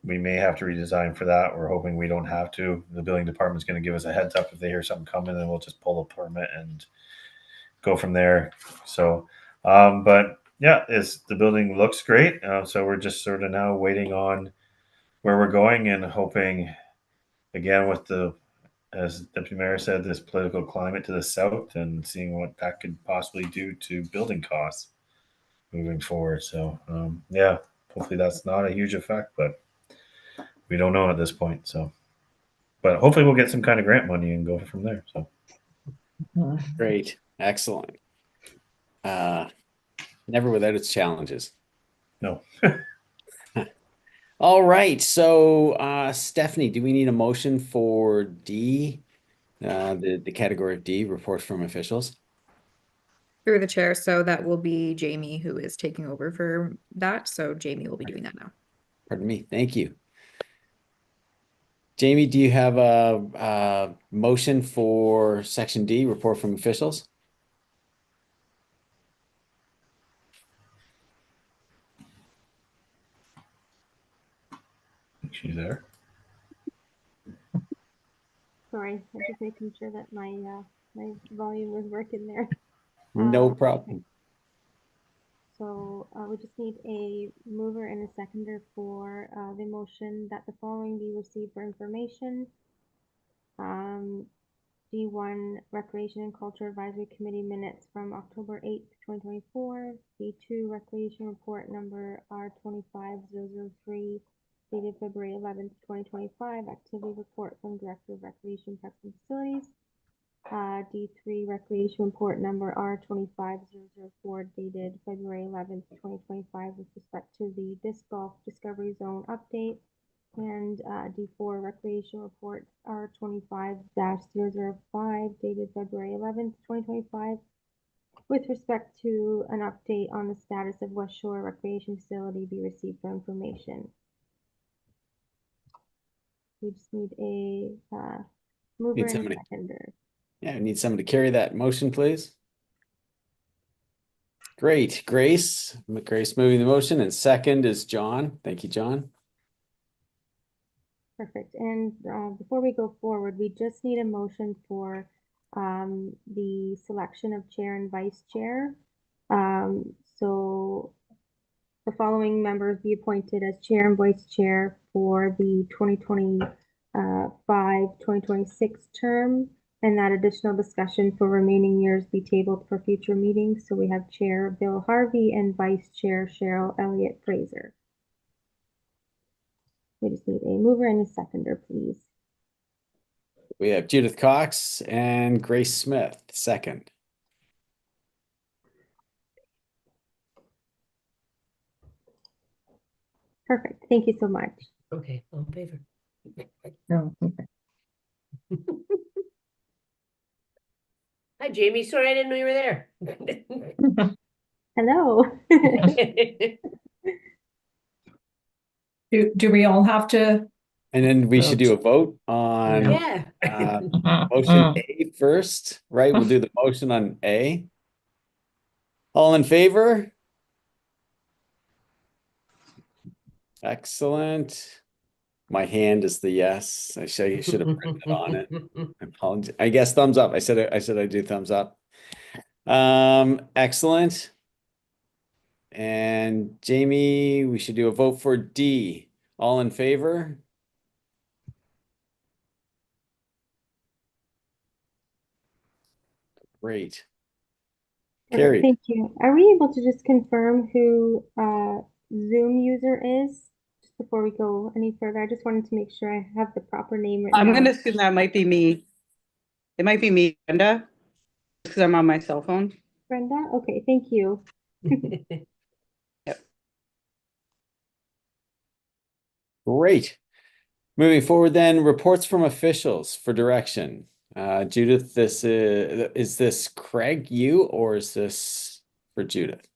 S7: we may have to redesign for that. We're hoping we don't have to. The building department's going to give us a heads up if they hear something coming, and we'll just pull a permit and go from there. So, but yeah, the building looks great. So we're just sort of now waiting on where we're going and hoping, again, with as Deputy Mayor said, this political climate to the south, and seeing what that could possibly do to building costs moving forward. So, yeah, hopefully that's not a huge effect, but we don't know at this point. So, but hopefully we'll get some kind of grant money and go from there. So,
S5: Great. Excellent. Never without its challenges.
S7: no.
S5: All right. So, Stephanie, do we need a motion for D, the category of D, report from officials?
S6: Through the chair, so that will be Jamie who is taking over for that. So Jamie will be doing that now.
S5: Pardon me. Thank you. Jamie, do you have a motion for section D, report from officials?
S7: She's there.
S9: Sorry, I'm just making sure that my my volume was working there.
S5: No problem.
S9: So we just need a mover and a seconder for the motion that the following be received for information. D1 Recreation and Culture Advisory Committee minutes from October 8th, 2024. D2 Recreation Report number R25003 dated February 11th, 2025. Activity report from Director of Recreation Parks and Facilities. D3 Recreation Report number R25004 dated February 11th, 2025 with respect to the Disc Golf Discovery Zone update. And D4 Recreation Report R25-005 dated February 11th, 2025 with respect to an update on the status of Westshore Recreation Facility be received for information. We just need a mover
S5: Need
S9: and a
S5: somebody.
S9: seconder.
S5: Yeah, I need someone to carry that motion, please. Great, Grace. Grace moving the motion, and second is John. Thank you, John.
S9: Perfect. And before we go forward, we just need a motion for the selection of chair and vice chair. So the following members be appointed as chair and vice chair for the 2025-2026 term, and that additional discussion for remaining years be tabled for future meetings. So we have Chair Bill Harvey and Vice Chair Cheryl Elliott Fraser. We just need a mover and a seconder, please.
S5: We have Judith Cox and Grace Smith, second.
S9: Perfect. Thank you so much.
S1: Okay, all in favor.
S4: No, okay.
S1: Hi, Jamie. Sorry, I didn't know you were there.
S9: Hello.
S4: Do we all have to?
S5: And then we should do a vote on
S1: Yeah.
S5: motion A first, right? We'll do the motion on A. All in favor? Excellent. My hand is the yes. I should have printed on it. I apologize. I guess thumbs up. I said I'd do thumbs up. Excellent. And Jamie, we should do a vote for D. All in favor? Great.
S9: Perfect,
S5: Carried.
S9: thank you. Are we able to just confirm who Zoom user is just before we go any further? I just wanted to make sure I have the proper name written
S10: I'm
S9: down.
S10: going to assume that might be me. It might be me, Brenda, because I'm on my cell phone.
S9: Brenda? Okay, thank you.
S5: Great. Moving forward then, reports from officials for direction. Judith, this is this Craig, you, or is this for Judith?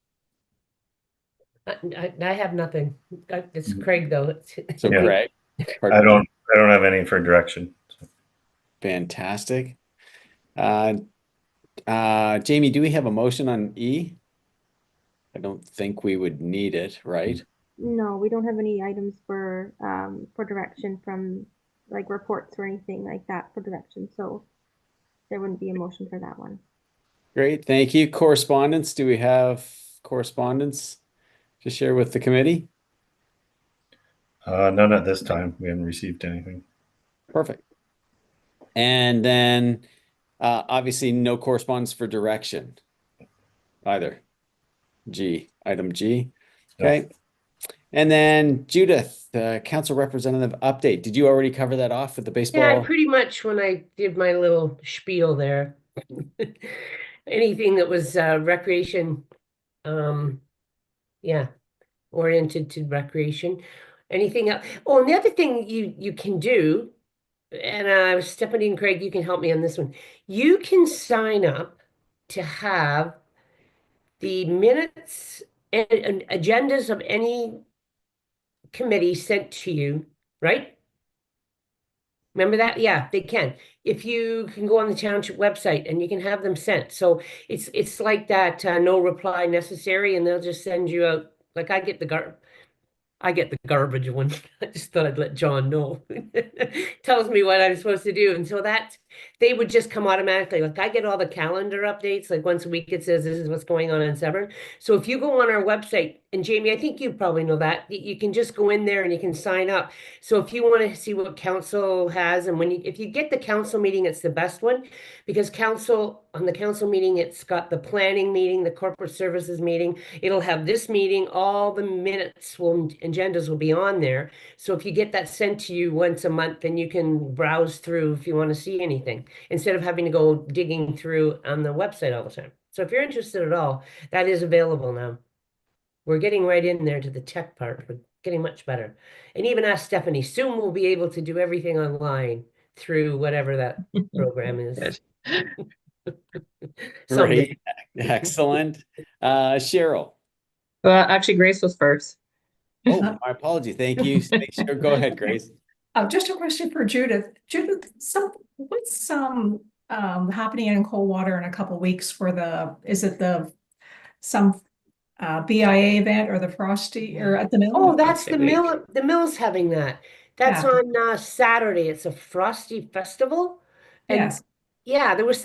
S1: I have nothing. It's Craig though.
S5: So
S7: Yeah.
S5: Craig.
S7: I don't have any for direction.
S5: Fantastic. Jamie, do we have a motion on E? I don't think we would need it, right?
S9: No, we don't have any items for direction from like reports or anything like that for direction, so there wouldn't be a motion for that one.
S5: Great, thank you. Correspondence, do we have correspondence to share with the committee?
S7: None at this time. We haven't received anything.
S5: Perfect. And then obviously no correspondence for direction either. G, item G. Okay. And then Judith, the council representative update. Did you already cover that off with the baseball?
S1: Yeah, pretty much when I did my little spiel there. Anything that was recreation, yeah, oriented to recreation. Anything else? Oh, and the other thing you can do, and I was stepping in, Craig, you can help me on this one. You can sign up to have the minutes and agendas of any committee sent to you, right? Remember that? Yeah, they can. If you can go on the township website and you can have them sent. So it's like that no reply necessary, and they'll just send you out. Like I get the garbage one. I just thought I'd let John know. Tells me what I'm supposed to do. And so that they would just come automatically. Like I get all the calendar updates, like once a week it says this is what's going on in Severn. So if you go on our website, and Jamie, I think you probably know that, you can just go in there and you can sign up. So if you want to see what council has, and if you get the council meeting, it's the best one, because on the council meeting, it's got the planning meeting, the corporate services meeting. It'll have this meeting, all the minutes agendas will be on there. So if you get that sent to you once a month, then you can browse through if you want to see anything, instead of having to go digging through on the website all the time. So if you're interested at all, that is available now. We're getting right in there to the tech part. We're getting much better. And even ask Stephanie, soon we'll be able to do everything online through whatever that program is.
S5: Great. Excellent. Cheryl.
S2: Well, actually, Grace was first.
S5: Oh, my apology. Thank you. Make sure. Go ahead, Grace.
S4: Just a question for Judith. Judith, what's happening in Coldwater in a couple weeks for some BIA event or the Frosty or at the mill?
S1: Oh, that's the
S2: Frosty Week.
S1: mill. The mill's having that. That's
S4: Yeah.
S1: on Saturday. It's a Frosty Festival. And
S4: Yes.
S1: yeah, there was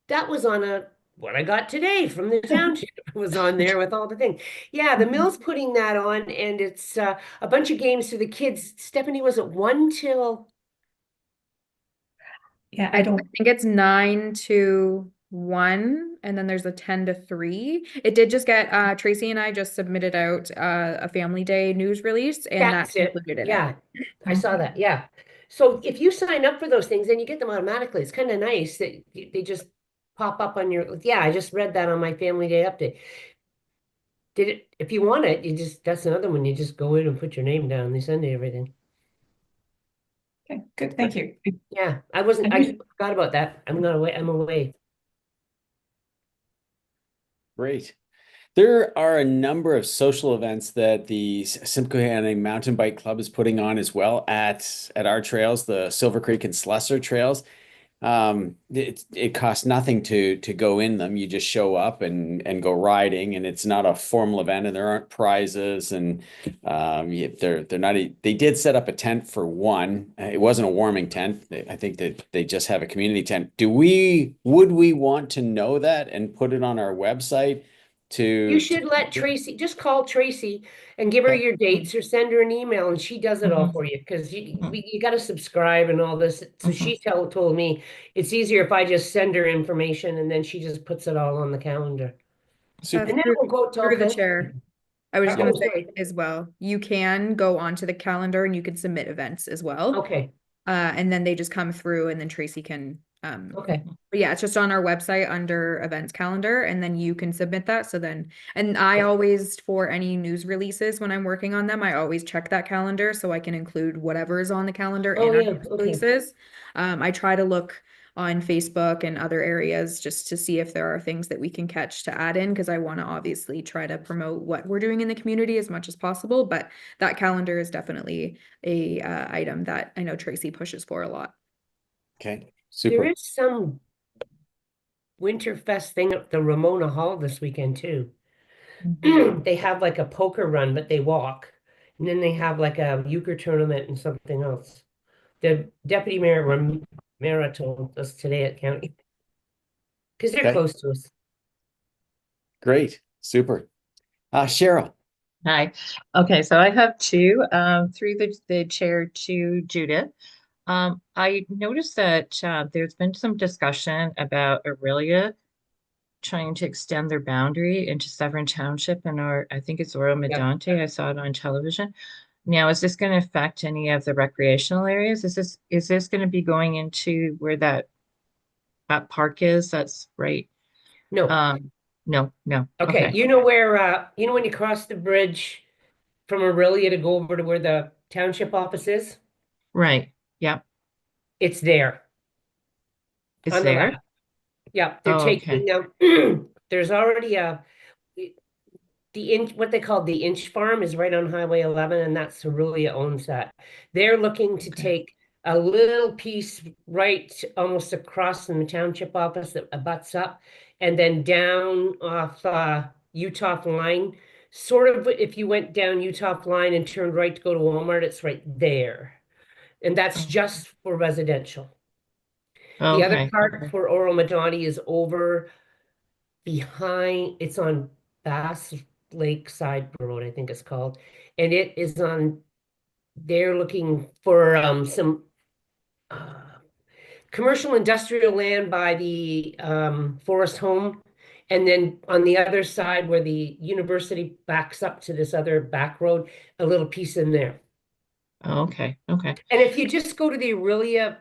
S1: that was on what I got today from the township was on there with all the things. Yeah, the mill's putting that on, and it's a bunch of games for the kids. Stephanie, was it 1 till?
S4: Yeah,
S6: I think it's 9 to 1, and then there's a 10 to 3. It did just get Tracy and I just submitted out a Family Day news release, and
S1: That's
S6: that's
S1: it.
S6: included in
S1: Yeah,
S6: it.
S1: I saw that. Yeah. So if you sign up for those things, then you get them automatically. It's kind of nice that they just pop up on your. Yeah, I just read that on my Family Day update. If you want it, that's another one. You just go in and put your name down. They send you everything.
S4: Okay, good. Thank you.
S1: Yeah, I forgot about that. I'm not away. I'm away.
S5: Great. There are a number of social events that the Simcoe Mountain Bike Club is putting on as well at our trails, the Silver Creek and Slessor trails. It costs nothing to go in them. You just show up and go riding, and it's not a formal event, and there aren't prizes, and they're not. They did set up a tent for one. It wasn't a warming tent. I think that they just have a community tent. Would we want to know that and put it on our website?
S1: You should let Tracy, just call Tracy and give her
S5: Okay.
S1: your dates or send her an email, and she does it all for you, because you got to subscribe and all this. So she told me it's easier if I just send her information and then she just puts it all on the calendar.
S5: Super.
S1: And then it will go to all
S6: Through the
S1: kinds of
S6: chair.
S1: people.
S6: I was just going to
S1: sorry.
S6: say as well, you can go onto the calendar and you can submit events as well.
S1: Okay,
S6: And then they just come through, and then Tracy can
S1: okay.
S6: but yeah, it's just on our website under events calendar, and then you can submit that. So then, and I always, for any news releases when I'm working on them, I always check that calendar so I can include whatever is on the calendar
S1: Oh,
S6: in our
S1: yeah,
S6: news
S1: okay.
S6: releases. I try to look on Facebook and other areas just to see if there are things that we can catch to add in, because I want to obviously try to promote what we're doing in the community as much as possible. But that calendar is definitely a item that I know Tracy pushes for a lot.
S5: Okay.
S1: There
S5: Super.
S1: is some Winterfest thing at the Ramona Hall this weekend too. They have like a poker run, but they walk. And then they have like a euchre tournament and something else. The deputy mayor told us today at county. Because they're
S5: Okay.
S1: close to us.
S5: Great. Super. Cheryl.
S2: Hi. Okay, so I have two, through the chair to Judith. I noticed that there's been some discussion about Aurelia trying to extend their boundary into Severn Township and I think it's Royal Medonte. I saw it on television. Now, is this going to affect any of the recreational areas? Is this going to be going into where that park is? That's right.
S1: No.
S2: No.
S1: Okay. You know where when you cross the bridge from Aurelia to go over to where the township office is?
S2: Right. Yeah.
S1: It's there.
S2: It's
S1: on the
S2: there.
S1: left. Yeah, they're
S2: Oh,
S1: taking there's already what they call the Inch Farm is right on Highway 11, and that's Cerulia owns that. They're looking to take a little piece right almost across from the township office that abuts up, and then down off Utah line. Sort of if you went down Utah line and turned right to go to Walmart, it's right there. And that's just for residential. The other
S2: Okay.
S1: part
S2: Okay.
S1: for Oro Madani is over behind, it's on Bass Lakeside Road, I think it's called. And it is on, they're looking for some commercial industrial land by the Forest Home. And then on the other side where the university backs up to this other back road, a little piece in there.
S2: Okay. Okay.
S1: And if you just go to the Aurelia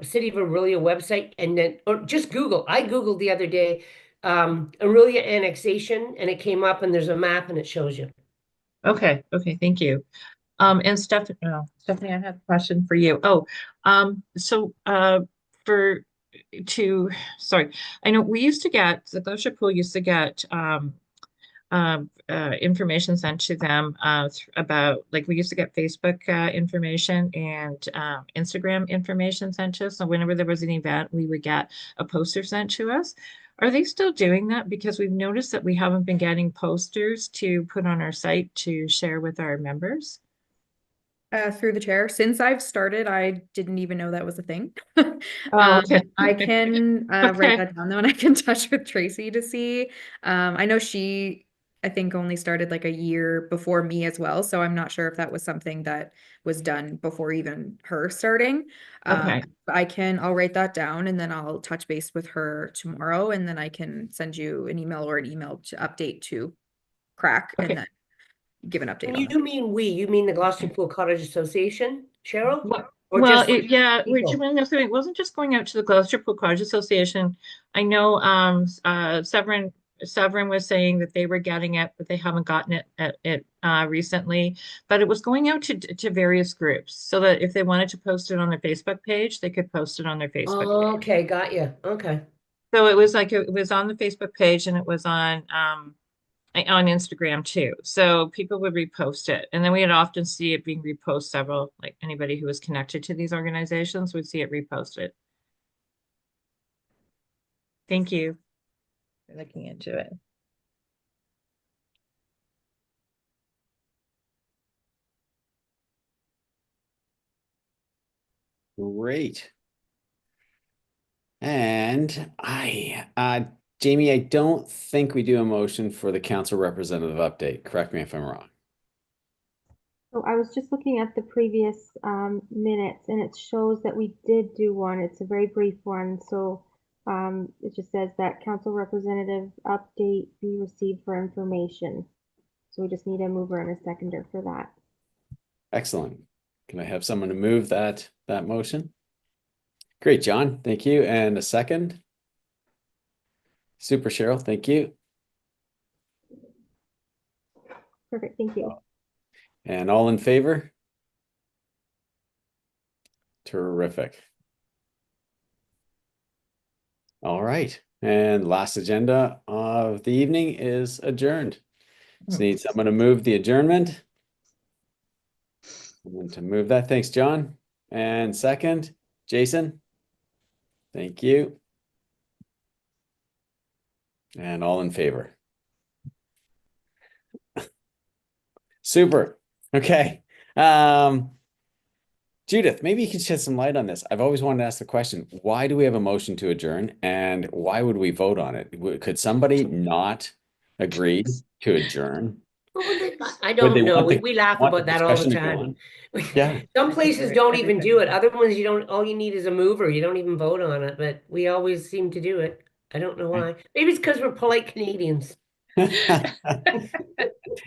S1: city of Aurelia website and then, or just Google, I Googled the other day, Aurelia annexation, and it came up and there's a map and it shows you.
S2: Okay. Okay. Thank you. And Stephanie, I have a question for you. So for sorry, I know we used to get, the Glacier Pool used to get information sent to them about, like, we used to get Facebook information and Instagram information sent to us. So whenever there was an event, we would get a poster sent to us. Are they still doing that? Because we've noticed that we haven't been getting posters to put on our site to share with our members.
S6: Through the chair. Since I've started, I didn't even know that was a thing.
S2: Oh, okay.
S6: I can
S2: Okay.
S6: write that down though, and I can touch with Tracy to see. I know she, I think, only started like a year before me as well, so I'm not sure if that was something that was done before even her starting.
S2: Okay.
S6: I'll write that down and then I'll touch base with her tomorrow, and then I can send you an email to update to Crack
S2: Okay.
S6: and then give an update
S1: And
S6: on
S1: you
S6: that.
S1: mean you mean the Gloucester Pool Cottage Association, Cheryl? Or
S2: Well,
S1: just people?
S2: it wasn't just going out to the Gloucester Pool Cottage Association. I know Severin was saying that they were getting it, but they haven't gotten it recently. But it was going out to various groups so that if they wanted to post it on their Facebook page, they could post it on their Facebook page.
S1: Okay, got you. Okay.
S2: So it was like it was on the Facebook page and it was on Instagram too. So people would repost it. And then we'd often see it being reposted several, like anybody who was connected to these organizations would see it reposted. Thank you for looking into it.
S5: Great. And Jamie, I don't think we do a motion for the council representative update. Correct me if I'm wrong.
S9: So I was just looking at the previous minutes and it shows that we did do one. It's a very brief one. So it just says that council representative update be received for information. So we just need a mover and a seconder for that.
S5: Excellent. Can I have someone to move that motion? Great, John. Thank you. And a second. Super, Cheryl. Thank you.
S9: Perfect. Thank you.
S5: And all in favor? Terrific. All right. And last agenda of the evening is adjourned. Just need someone to move the adjournment. Someone to move that. Thanks, John. And second, Jason. Thank you. And all in favor. Super. Okay. Judith, maybe you can shed some light on this. I've always wanted to ask the question, why do we have a motion to adjourn and why would we vote on it? Could somebody not agree to adjourn?
S1: I don't know. We laugh about that all the
S5: discussion to go
S1: time.
S5: on? Yeah.
S1: Some places don't even do it. Other ones you don't, all you need is a mover. You don't even vote on it, but we always seem to do it. I don't know why. Maybe it's because we're polite Canadians.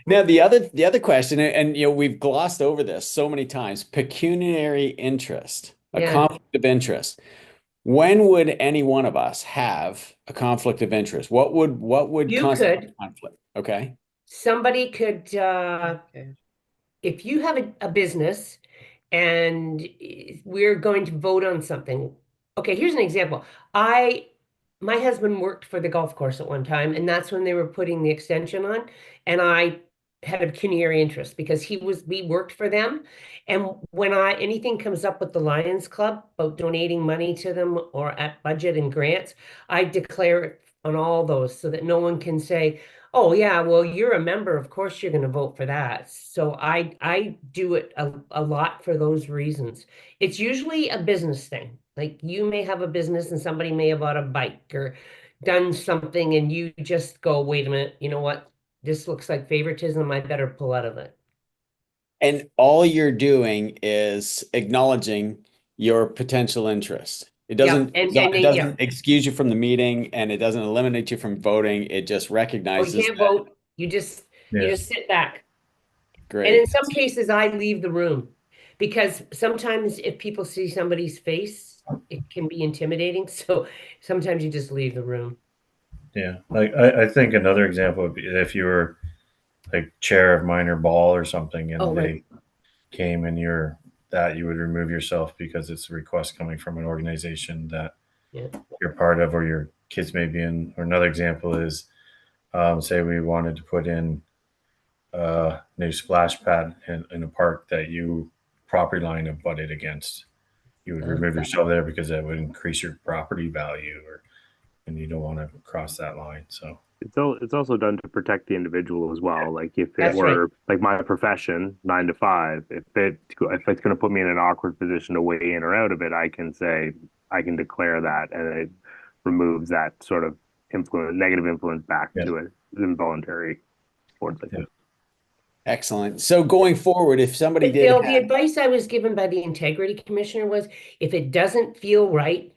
S5: Now, the other question, and we've glossed over this so many times, pecuniary interest, a
S1: Yeah.
S5: conflict of interest. When would any one of us have a conflict of interest? What would
S1: You
S5: constitute
S1: could.
S5: a conflict? Okay.
S1: Somebody could, if you have a business and we're going to vote on something. Okay, here's an example. My husband worked for the golf course at one time, and that's when they were putting the extension on. And I had a pecuniary interest because we worked for them. And when anything comes up with the Lions Club about donating money to them or at budget and grants, I declare it on all those so that no one can say, oh yeah, well, you're a member, of course you're going to vote for that. So I do it a lot for those reasons. It's usually a business thing. Like you may have a business and somebody may have bought a bike or done something and you just go, wait a minute, you know what? This looks like favoritism. I better pull out of it.
S5: And all you're doing is acknowledging your potential interest. It doesn't,
S1: and
S5: it
S1: they-
S5: doesn't excuse you from the meeting, and it doesn't eliminate you from voting. It just
S1: Oh,
S5: recognizes
S1: you can't
S5: that.
S1: vote. You just
S7: Yeah.
S1: sit back. And
S5: Great.
S1: in some cases, I leave the room because sometimes if people see somebody's face, it can be intimidating. So sometimes you just leave the room.
S7: Yeah, like I think another example would be if you were like chair of minor ball or something, and
S1: Oh, right.
S7: they came and you would remove yourself because it's a request coming from an organization that
S1: Yeah.
S7: you're part of or your kids may be in. Or another example is, say we wanted to put in a new splash pad in a park that you property line abutted against. You would remove yourself there because that would increase your property value, and you don't want to cross that line. So
S11: It's also done to protect the individual as well. Like if it
S1: That's
S11: were
S1: right.
S11: like my profession, 9 to 5, if it's going to put me in an awkward position to weigh in or out of it, I can declare that, and it removes that sort of negative influence back
S7: Yeah.
S11: to it involuntary sports. I think.
S5: Excellent. So going forward, if somebody did
S1: Bill, the
S5: have,
S1: advice I was given by the integrity commissioner was if it doesn't feel right,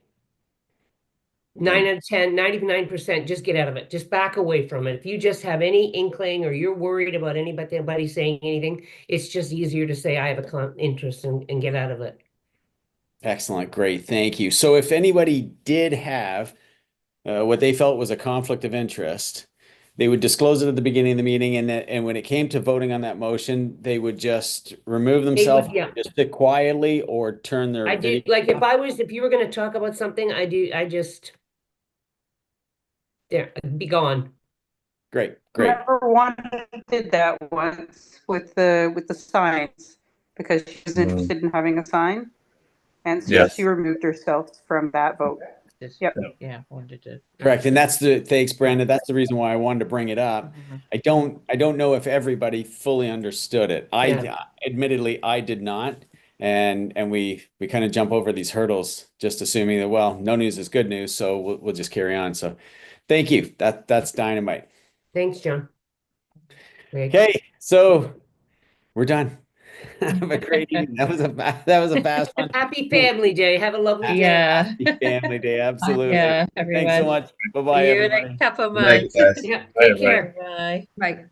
S1: 9 out of 10, 99%, just get out of it. Just back away from it. If you just have any inkling or you're worried about anybody saying anything, it's just easier to say, I have a interest and get out of it.
S5: excellent, great, thank you. So if anybody did have what they felt was a conflict of interest, they would disclose it at the beginning of the meeting, and when it came to voting on that motion, they would just remove themselves,
S1: yeah.
S5: just sit quietly, or turn their
S1: I do,
S5: video.
S1: like if you were going to talk about something, I just, there, be gone.
S5: Great, great.
S10: Remember Wanda did that once with the signs because she was interested in having a sign. And so
S7: Yes.
S10: she removed herself from that vote. Yep.
S2: Yeah, wanted to.
S5: Correct. And thanks, Brandon. That's the reason why I wanted to bring it up. I don't know if everybody fully understood it. Admittedly, I did not. And we kind of jump over these hurdles, just assuming that, well, no news is good news. So we'll just carry on. So thank you. That's dynamite.
S1: Thanks, John.
S5: Okay. So we're done. Have a great evening. That was a fast one.
S1: Happy Family Day. Have a lovely day.
S2: Yeah.
S5: Happy Family Day. Absolutely.
S2: Yeah,
S5: Thanks so
S2: everyone.
S5: much. Bye-bye,
S2: See you in
S5: everybody.
S2: a couple
S7: Good night,
S2: months.
S7: guys.
S1: Yeah,
S7: Bye,
S1: take care.
S2: Bye.
S6: Right.